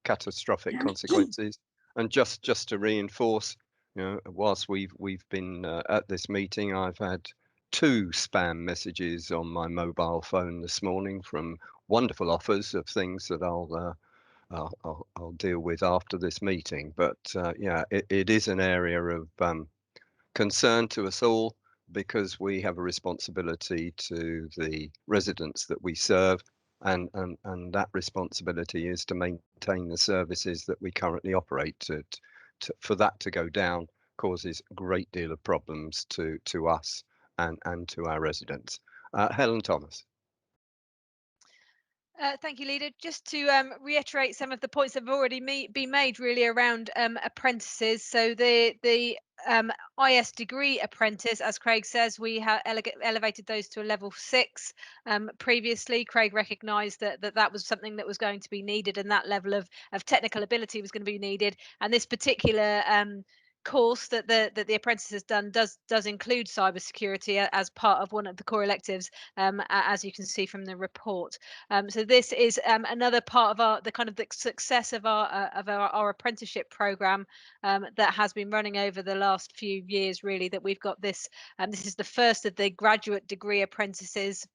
Speaker 1: catastrophic consequences. And just to reinforce, you know, whilst we've been at this meeting, I've had 2 spam messages on my mobile phone this morning from wonderful offers of things that I'll deal with after this meeting. But yeah, it is an area of concern to us all, because we have a responsibility to the residents that we serve, and that responsibility is to maintain the services that we currently operate. For that to go down causes a great deal of problems to us and to our residents. Helen Thomas.
Speaker 19: Thank you, Leader. Just to reiterate some of the points that have already been made really around apprentices. So the IS degree apprentice, as Craig says, we have elevated those to a level 6. Previously, Craig recognised that was something that was going to be needed, and that level of technical ability was going to be needed. And this particular course that the apprentice has done does include cybersecurity as part of one of the core electives, as you can see from the report. So this is another part of the kind of the success of our apprenticeship program that has been running over the last few years, really, that we've got this. This is the first of the graduate degree apprentices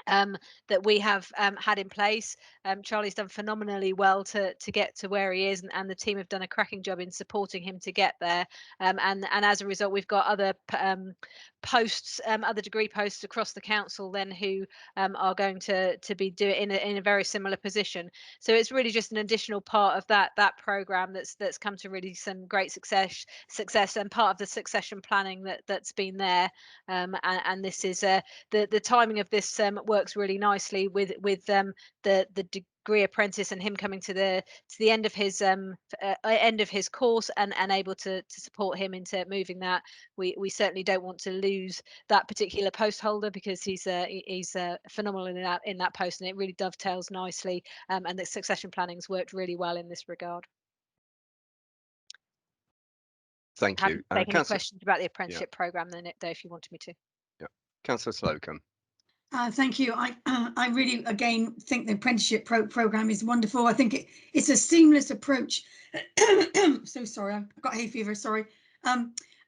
Speaker 19: that we have had in place. Charlie's done phenomenally well to get to where he is, and the team have done a cracking job in supporting him to get there. And as a result, we've got other posts, other degree posts across the council then who are going to be doing in a very similar position. So it's really just an additional part of that program that's come to really some great success and part of the succession planning that's been there. And this is the timing of this works really nicely with the degree apprentice and him coming to the end of his course and able to support him into moving that. We certainly don't want to lose that particular post holder, because he's phenomenal in that post, and it really dovetails nicely, and the succession planning's worked really well in this regard.
Speaker 1: Thank you.
Speaker 19: Happy to take any questions about the apprenticeship program then, though, if you wanted me to.
Speaker 1: Yeah, Councillor Slocum.
Speaker 3: Thank you. I really, again, think the apprenticeship program is wonderful. I think it's a seamless approach. So sorry, I've got hay fever, sorry.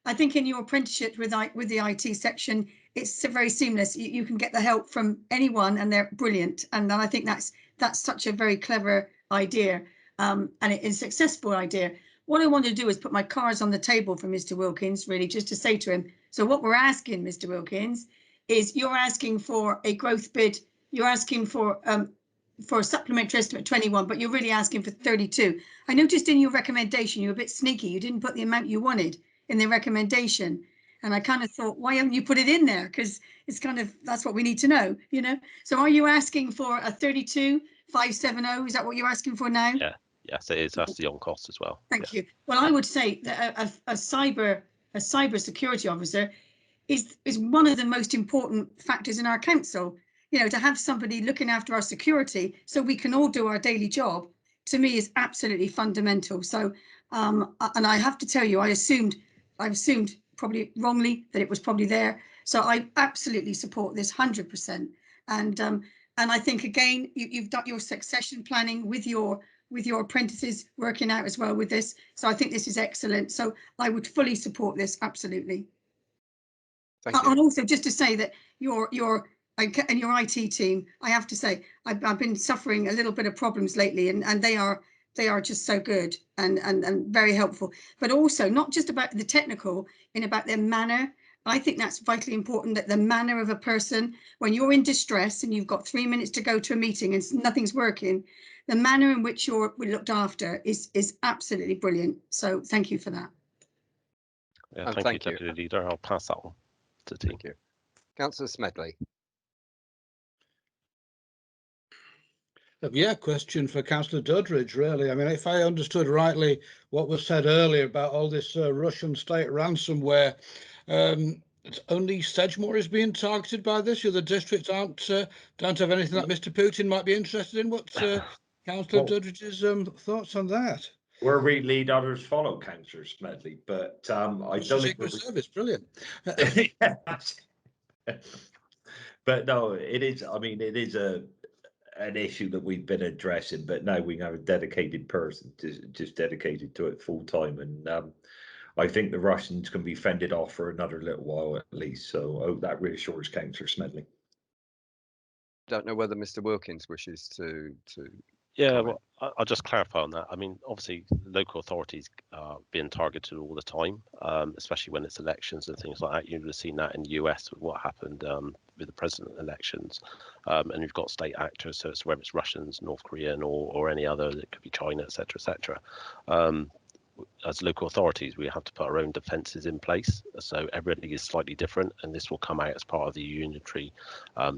Speaker 3: I think in your apprenticeship with the IT section, it's very seamless. You can get the help from anyone and they're brilliant. And I think that's such a very clever idea, and it is a successful idea. What I want to do is put my cards on the table for Mr. Wilkins, really, just to say to him, so what we're asking, Mr. Wilkins, is you're asking for a growth bid, you're asking for a supplementary estimate 21, but you're really asking for 32. I noticed in your recommendation you're a bit sneaky, you didn't put the amount you wanted in the recommendation, and I kind of thought, why haven't you put it in there? Because it's kind of, that's what we need to know, you know. So are you asking for a 32,570? Is that what you're asking for now?
Speaker 18: Yeah, yes, it is. That's the on cost as well.
Speaker 3: Thank you. Well, I would say that a cyber security officer is one of the most important factors in our council. You know, to have somebody looking after our security so we can all do our daily job, to me, is absolutely fundamental. So, and I have to tell you, I assumed probably wrongly that it was probably there. So I absolutely support this 100%. And I think, again, you've done your succession planning with your apprentices working out as well with this. So I think this is excellent. So I would fully support this, absolutely.
Speaker 1: Thank you.
Speaker 3: And also, just to say that your IT team, I have to say, I've been suffering a little bit of problems lately, and they are just so good and very helpful. But also, not just about the technical, in about their manner. I think that's vitally important, that the manner of a person, when you're in distress and you've got 3 minutes to go to a meeting and nothing's working, the manner in which you're looked after is absolutely brilliant. So thank you for that.
Speaker 18: Yeah, thank you, Deputy Leader. I'll pass that on to the team.
Speaker 1: Thank you. Councillor Smedley.
Speaker 14: Yeah, question for Councillor Doddridge, really. I mean, if I understood rightly what was said earlier about all this Russian state ransomware, only Sedgemoor is being targeted by this. The other districts don't have anything that Mr. Putin might be interested in. What's Councillor Doddridge's thoughts on that?
Speaker 5: Where we lead, others follow, Councillor Smedley. But I don't think
Speaker 14: service, brilliant.
Speaker 5: But no, it is. I mean, it is an issue that we've been addressing, but now we have a dedicated person just dedicated to it full time, and I think the Russians can be fended off for another little while at least. So I hope that reassures Councillor Smedley.
Speaker 1: Don't know whether Mr. Wilkins wishes to.
Speaker 18: Yeah, well, I'll just clarify on that. I mean, obviously, local authorities are being targeted all the time, especially when it's elections and things like that. You would have seen that in the US with what happened with the president elections, and you've got state actors, so it's whether it's Russians, North Korean, or any other. It could be China, etc., etc. As local authorities, we have to put our own defences in place. So everybody is slightly different, and this will come out as part of the unitary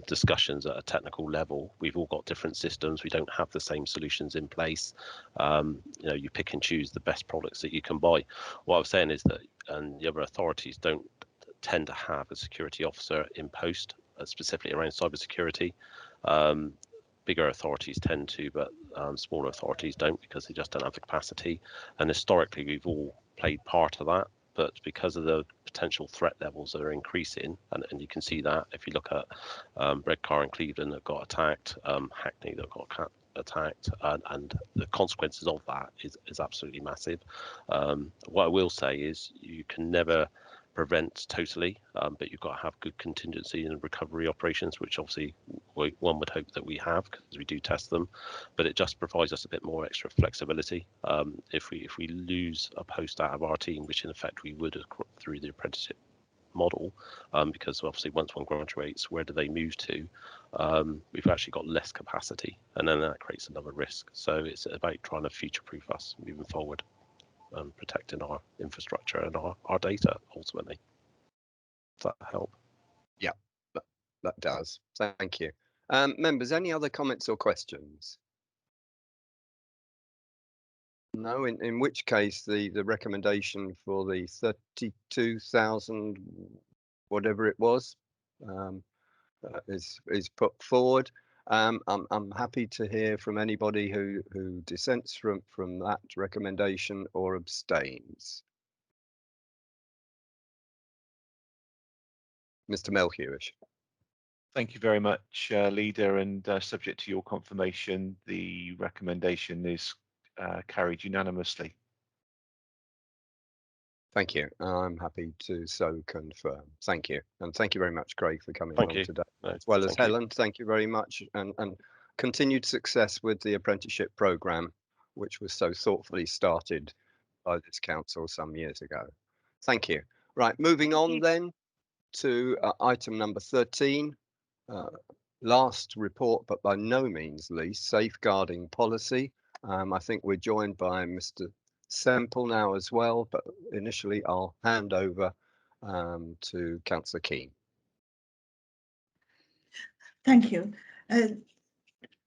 Speaker 18: discussions at a technical level. We've all got different systems. We don't have the same solutions in place. You know, you pick and choose the best products that you can buy. What I was saying is that, and the other authorities don't tend to have a security officer in post, specifically around cybersecurity. Bigger authorities tend to, but smaller authorities don't, because they just don't have the capacity. And historically, we've all played part of that. But because of the potential threat levels that are increasing, and you can see that if you look at Redcar and Cleveland that got attacked, Hackney that got attacked, and the consequences of that is absolutely massive. What I will say is you can never prevent totally, but you've got to have good contingency and recovery operations, which obviously one would hope that we have because we do test them, but it just provides us a bit more extra flexibility. If we lose a post out of our team, which in effect we would through the apprenticeship model, because obviously once one graduates, where do they move to? We've actually got less capacity, and then that creates another risk. So it's about trying to future-proof us moving forward. Protecting our infrastructure and our data ultimately. Does that help?
Speaker 1: Yeah, that does. Thank you. Members, any other comments or questions? No, in which case the recommendation for the 32,000, whatever it was, is put forward. I'm happy to hear from anybody who dissents from that recommendation or abstains. Mr. Melhuish.
Speaker 2: Thank you very much, Leader, and subject to your confirmation, the recommendation is carried unanimously.
Speaker 1: Thank you. I'm happy to so confirm. Thank you. And thank you very much, Craig, for coming along today, as well as Helen. Thank you very much. And continued success with the apprenticeship programme, which was so thoughtfully started by this council some years ago. Thank you. Right, moving on then to item number 13. Last report, but by no means least, safeguarding policy. I think we're joined by Mr. Semple now as well, but initially I'll hand over to Councillor Keane.
Speaker 7: Thank you.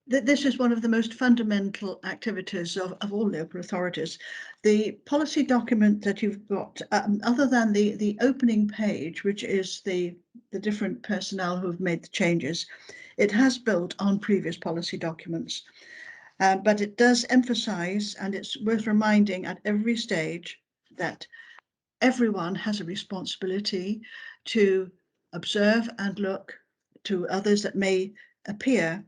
Speaker 7: This is one of the most fundamental activities of all local authorities. The policy document that you've got, other than the opening page, which is the different personnel who've made the changes, it has built on previous policy documents. But it does emphasise, and it's worth reminding at every stage, that everyone has a responsibility to observe and look to others that may appear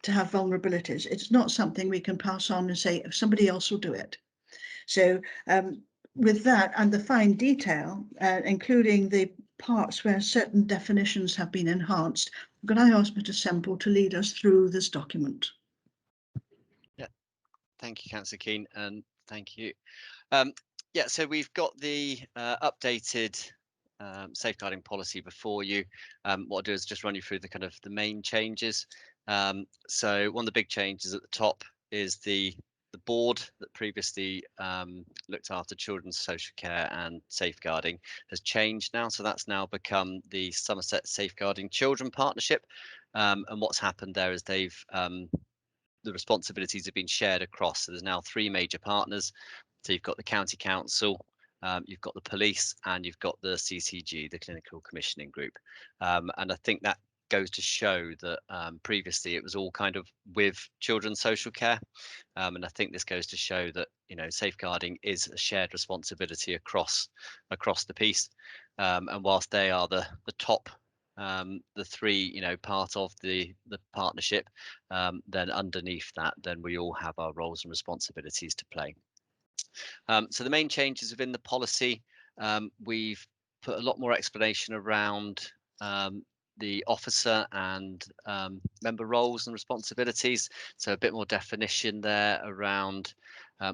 Speaker 7: to have vulnerabilities. It's not something we can pass on and say, if somebody else will do it. So with that and the fine detail, including the parts where certain definitions have been enhanced, I'm going to ask Mr. Semple to lead us through this document.
Speaker 20: Yeah, thank you, Councillor Keane, and thank you. Yeah, so we've got the updated safeguarding policy before you. What I'll do is just run you through the main changes. So one of the big changes at the top is the board that previously looked after children's social care and safeguarding has changed now. So that's now become the Somerset Safeguarding Children Partnership. And what's happened there is the responsibilities have been shared across. So there's now 3 major partners. So you've got the county council, you've got the police, and you've got the CCG, the Clinical Commissioning Group. And I think that goes to show that previously it was all kind of with children's social care. And I think this goes to show that, you know, safeguarding is a shared responsibility across the piece. And whilst they are the top, the 3, you know, part of the partnership, then underneath that, then we all have our roles and responsibilities to play. So the main changes within the policy, we've put a lot more explanation around the officer and member roles and responsibilities. So a bit more definition there around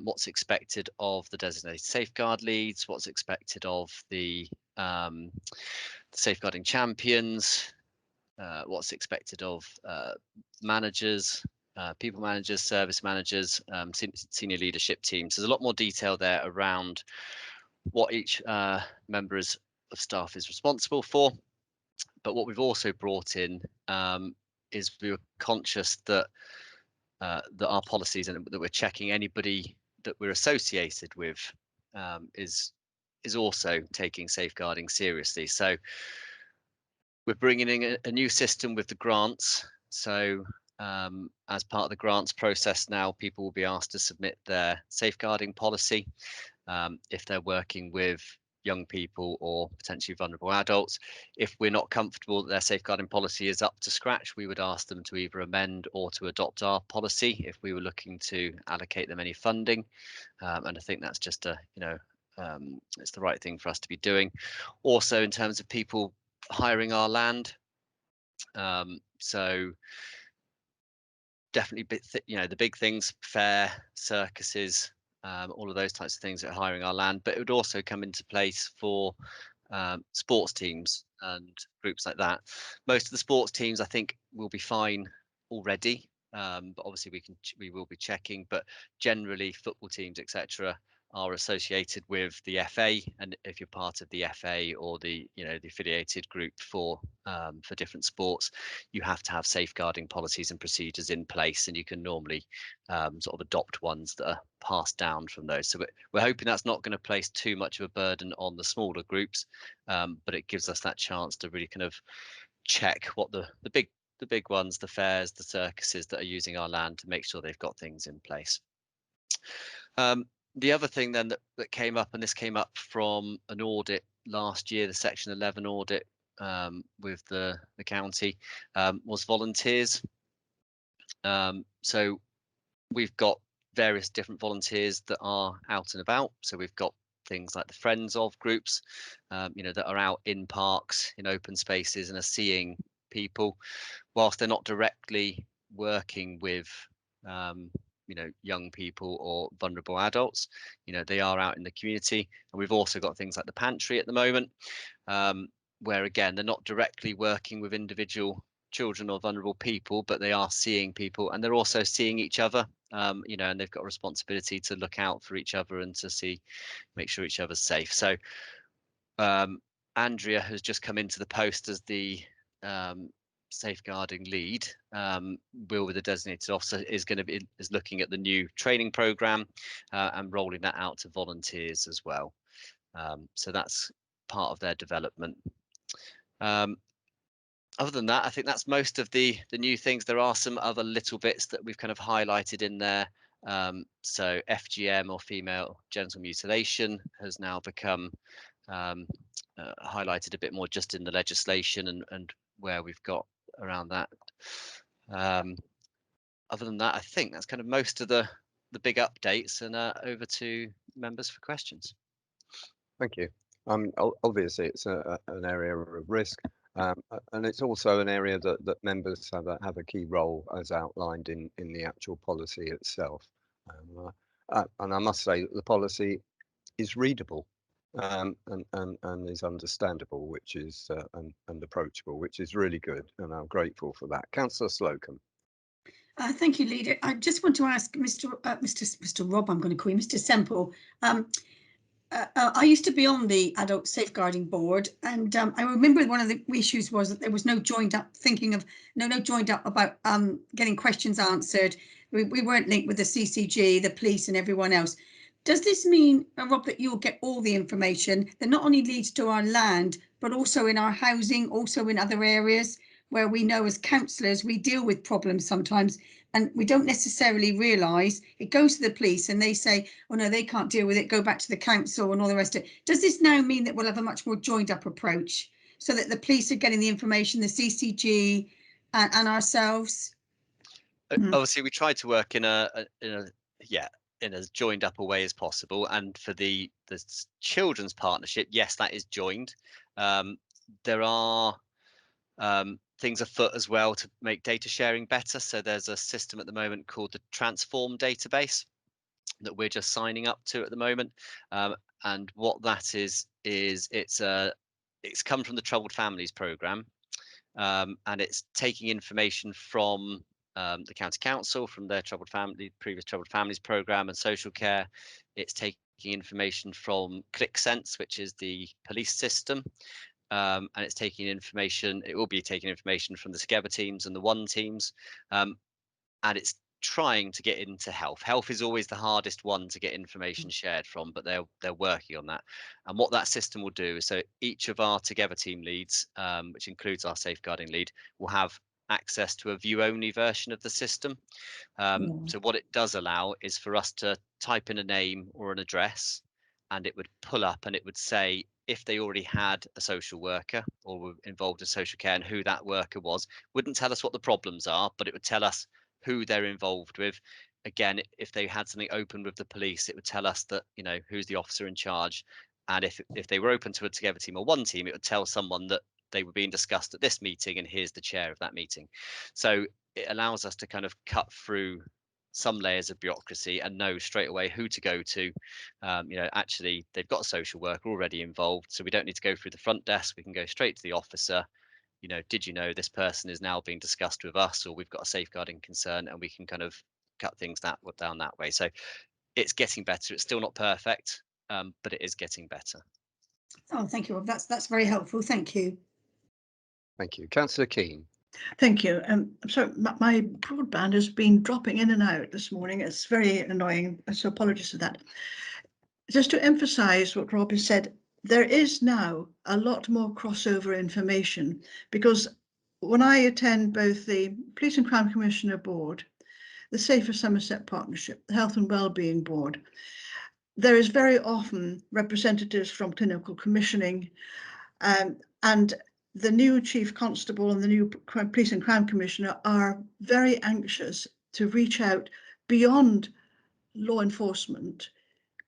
Speaker 20: what's expected of the designated safeguard leads, what's expected of the safeguarding champions, what's expected of managers, people managers, service managers, senior leadership teams. There's a lot more detail there around what each member of staff is responsible for. But what we've also brought in is we were conscious that that our policies and that we're checking anybody that we're associated with is also taking safeguarding seriously. So we're bringing in a new system with the grants. So as part of the grants process now, people will be asked to submit their safeguarding policy. if they're working with young people or potentially vulnerable adults. If we're not comfortable that their safeguarding policy is up to scratch, we would ask them to either amend or to adopt our policy if we were looking to allocate them any funding. And I think that's just it's the right thing for us to be doing. Also, in terms of people hiring our land, so definitely the big things, fair, circuses, all of those types of things that are hiring our land, but it would also come into place for sports teams and groups like that. Most of the sports teams I think will be fine already, but obviously we will be checking, but generally football teams, etc., are associated with the FA, and if you're part of the FA or the the affiliated group for different sports, you have to have safeguarding policies and procedures in place, and you can normally sort of adopt ones that are passed down from those. So we're hoping that's not going to place too much of a burden on the smaller groups, but it gives us that chance to really kind of check what the big ones, the fairs, the circuses that are using our land, to make sure they've got things in place. The other thing then that came up, and this came up from an audit last year, the Section 11 audit with the county, was volunteers. So we've got various different volunteers that are out and about. So we've got things like the Friends of groups, that are out in parks, in open spaces, and are seeing people, whilst they're not directly working with young people or vulnerable adults. They are out in the community. And we've also got things like the pantry at the moment, where again, they're not directly working with individual children or vulnerable people, but they are seeing people, and they're also seeing each other, and they've got a responsibility to look out for each other and to make sure each other's safe. So Andrea has just come into the post as the safeguarding lead. Will, with the designated officer, is looking at the new training program and rolling that out to volunteers as well. So that's part of their development. Other than that, I think that's most of the new things. There are some other little bits that we've kind of highlighted in there. So FGM, or female genital mutilation, has now become highlighted a bit more just in the legislation and where we've got around that. Other than that, I think that's kind of most of the big updates, and over to members for questions.
Speaker 1: Thank you. Obviously, it's an area of risk, and it's also an area that members have a key role, as outlined in the actual policy itself. And I must say that the policy is readable and is understandable, which is and approachable, which is really good, and I'm grateful for that. Councillor Slocum.
Speaker 3: Thank you, Leader. I just want to ask Mr. Rob, I'm going to call you Mr. Semple. I used to be on the Adult Safeguarding Board, and I remember one of the issues was that there was no joined up about getting questions answered. We weren't linked with the CCG, the police, and everyone else. Does this mean, Rob, that you'll get all the information that not only leads to our land, but also in our housing, also in other areas where we know as councillors we deal with problems sometimes, and we don't necessarily realise it goes to the police and they say, oh no, they can't deal with it, go back to the council and all the rest of it. Does this now mean that we'll have a much more joined up approach, so that the police are getting the information, the CCG and ourselves?
Speaker 20: Obviously, we try to work in a as joined up a way as possible, and for the children's partnership, yes, that is joined. There are things afoot as well to make data sharing better. So there's a system at the moment called the Transform database that we're just signing up to at the moment, and what that is it's come from the Troubled Families programme, and it's taking information from the county council, from their previous Troubled Families programme and social care. It's taking information from ClickSense, which is the police system, and it's taking information. It will be taking information from the Together teams and the One teams, and it's trying to get into health. Health is always the hardest one to get information shared from, but they're working on that. And what that system will do is, so each of our Together team leads, which includes our safeguarding lead, will have access to a view-only version of the system. So what it does allow is for us to type in a name or an address, and it would pull up and it would say if they already had a social worker or were involved in social care and who that worker was. Wouldn't tell us what the problems are, but it would tell us who they're involved with. Again, if they had something open with the police, it would tell us that, you know, who's the officer in charge. And if they were open to a Together team or one team, it would tell someone that they were being discussed at this meeting and here's the chair of that meeting. So it allows us to kind of cut through some layers of bureaucracy and know straight away who to go to. You know, actually they've got a social worker already involved, so we don't need to go through the front desk. We can go straight to the officer. You know, did you know this person is now being discussed with us, or we've got a safeguarding concern, and we can kind of cut things down that way. So it's getting better. It's still not perfect, but it is getting better.
Speaker 3: Oh, thank you, Rob. That's very helpful. Thank you.
Speaker 1: Thank you. Councillor Keane.
Speaker 7: Thank you. I'm sorry, my broadband has been dropping in and out this morning. It's very annoying, so apologies for that. Just to emphasise what Rob has said, there is now a lot more crossover information, because when I attend both the Police and Crime Commissioner Board, the Safer Somerset Partnership, the Health and Wellbeing Board, there is very often representatives from clinical commissioning, and the new Chief Constable and the new Police and Crime Commissioner are very anxious to reach out beyond law enforcement,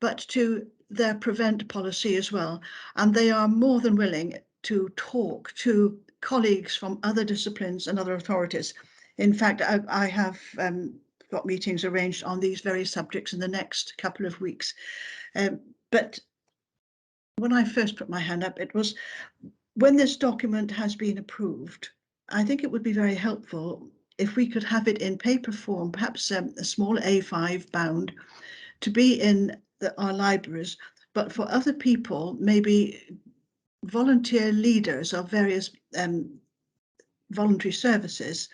Speaker 7: but to their prevent policy as well. And they are more than willing to talk to colleagues from other disciplines and other authorities. In fact, I have got meetings arranged on these very subjects in the next couple of weeks. But when I first put my hand up, it was when this document has been approved, I think it would be very helpful if we could have it in paper form, perhaps a small A5 bound, to be in our libraries, but for other people, maybe volunteer leaders of various voluntary services,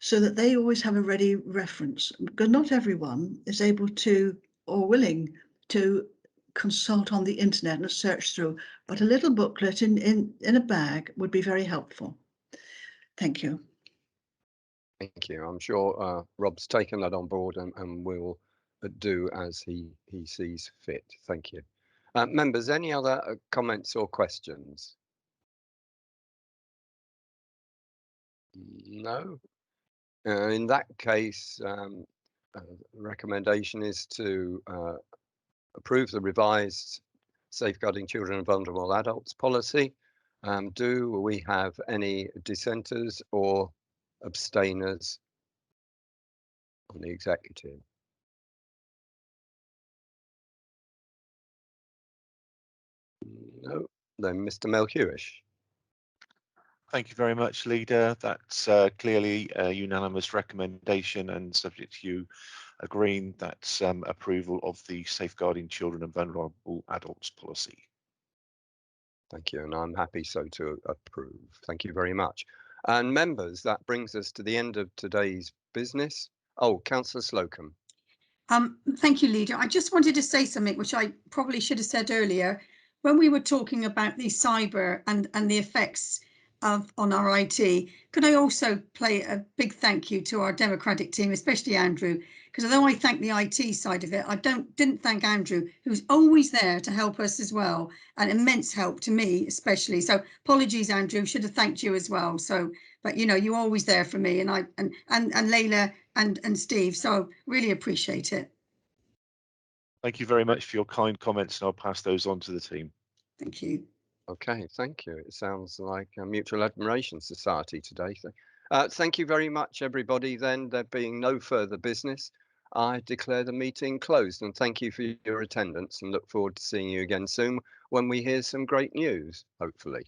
Speaker 7: so that they always have a ready reference, because not everyone is able to or willing to consult on the internet and search through, but a little booklet in a bag would be very helpful. Thank you.
Speaker 1: Thank you. I'm sure Rob's taken that on board and will do as he sees fit. Thank you. Members, any other comments or questions? No. In that case, recommendation is to approve the revised Safeguarding Children and Vulnerable Adults policy. Do we have any dissenters or abstainers on the executive? No. Then Mr. Melhuish.
Speaker 2: Thank you very much, Leader. That's clearly a unanimous recommendation, and subject to you agreeing, that's approval of the Safeguarding Children and Vulnerable Adults policy.
Speaker 1: Thank you, and I'm happy so to approve. Thank you very much. And members, that brings us to the end of today's business. Oh, Councillor Slocum.
Speaker 3: Thank you, Leader. I just wanted to say something which I probably should have said earlier. When we were talking about the cyber and the effects on our IT, could I also play a big thank you to our democratic team, especially Andrew, because although I thank the IT side of it, I didn't thank Andrew, who's always there to help us as well, and immense help to me especially. So apologies, Andrew, should have thanked you as well. So, but you know, you're always there for me, and Layla and Steve. So really appreciate it.
Speaker 2: Thank you very much for your kind comments, and I'll pass those on to the team.
Speaker 3: Thank you.
Speaker 1: Okay, thank you. It sounds like a mutual admiration society today. So, thank you very much, everybody. Then, there being no further business, I declare the meeting closed, and thank you for your attendance, and look forward to seeing you again soon when we hear some great news, hopefully.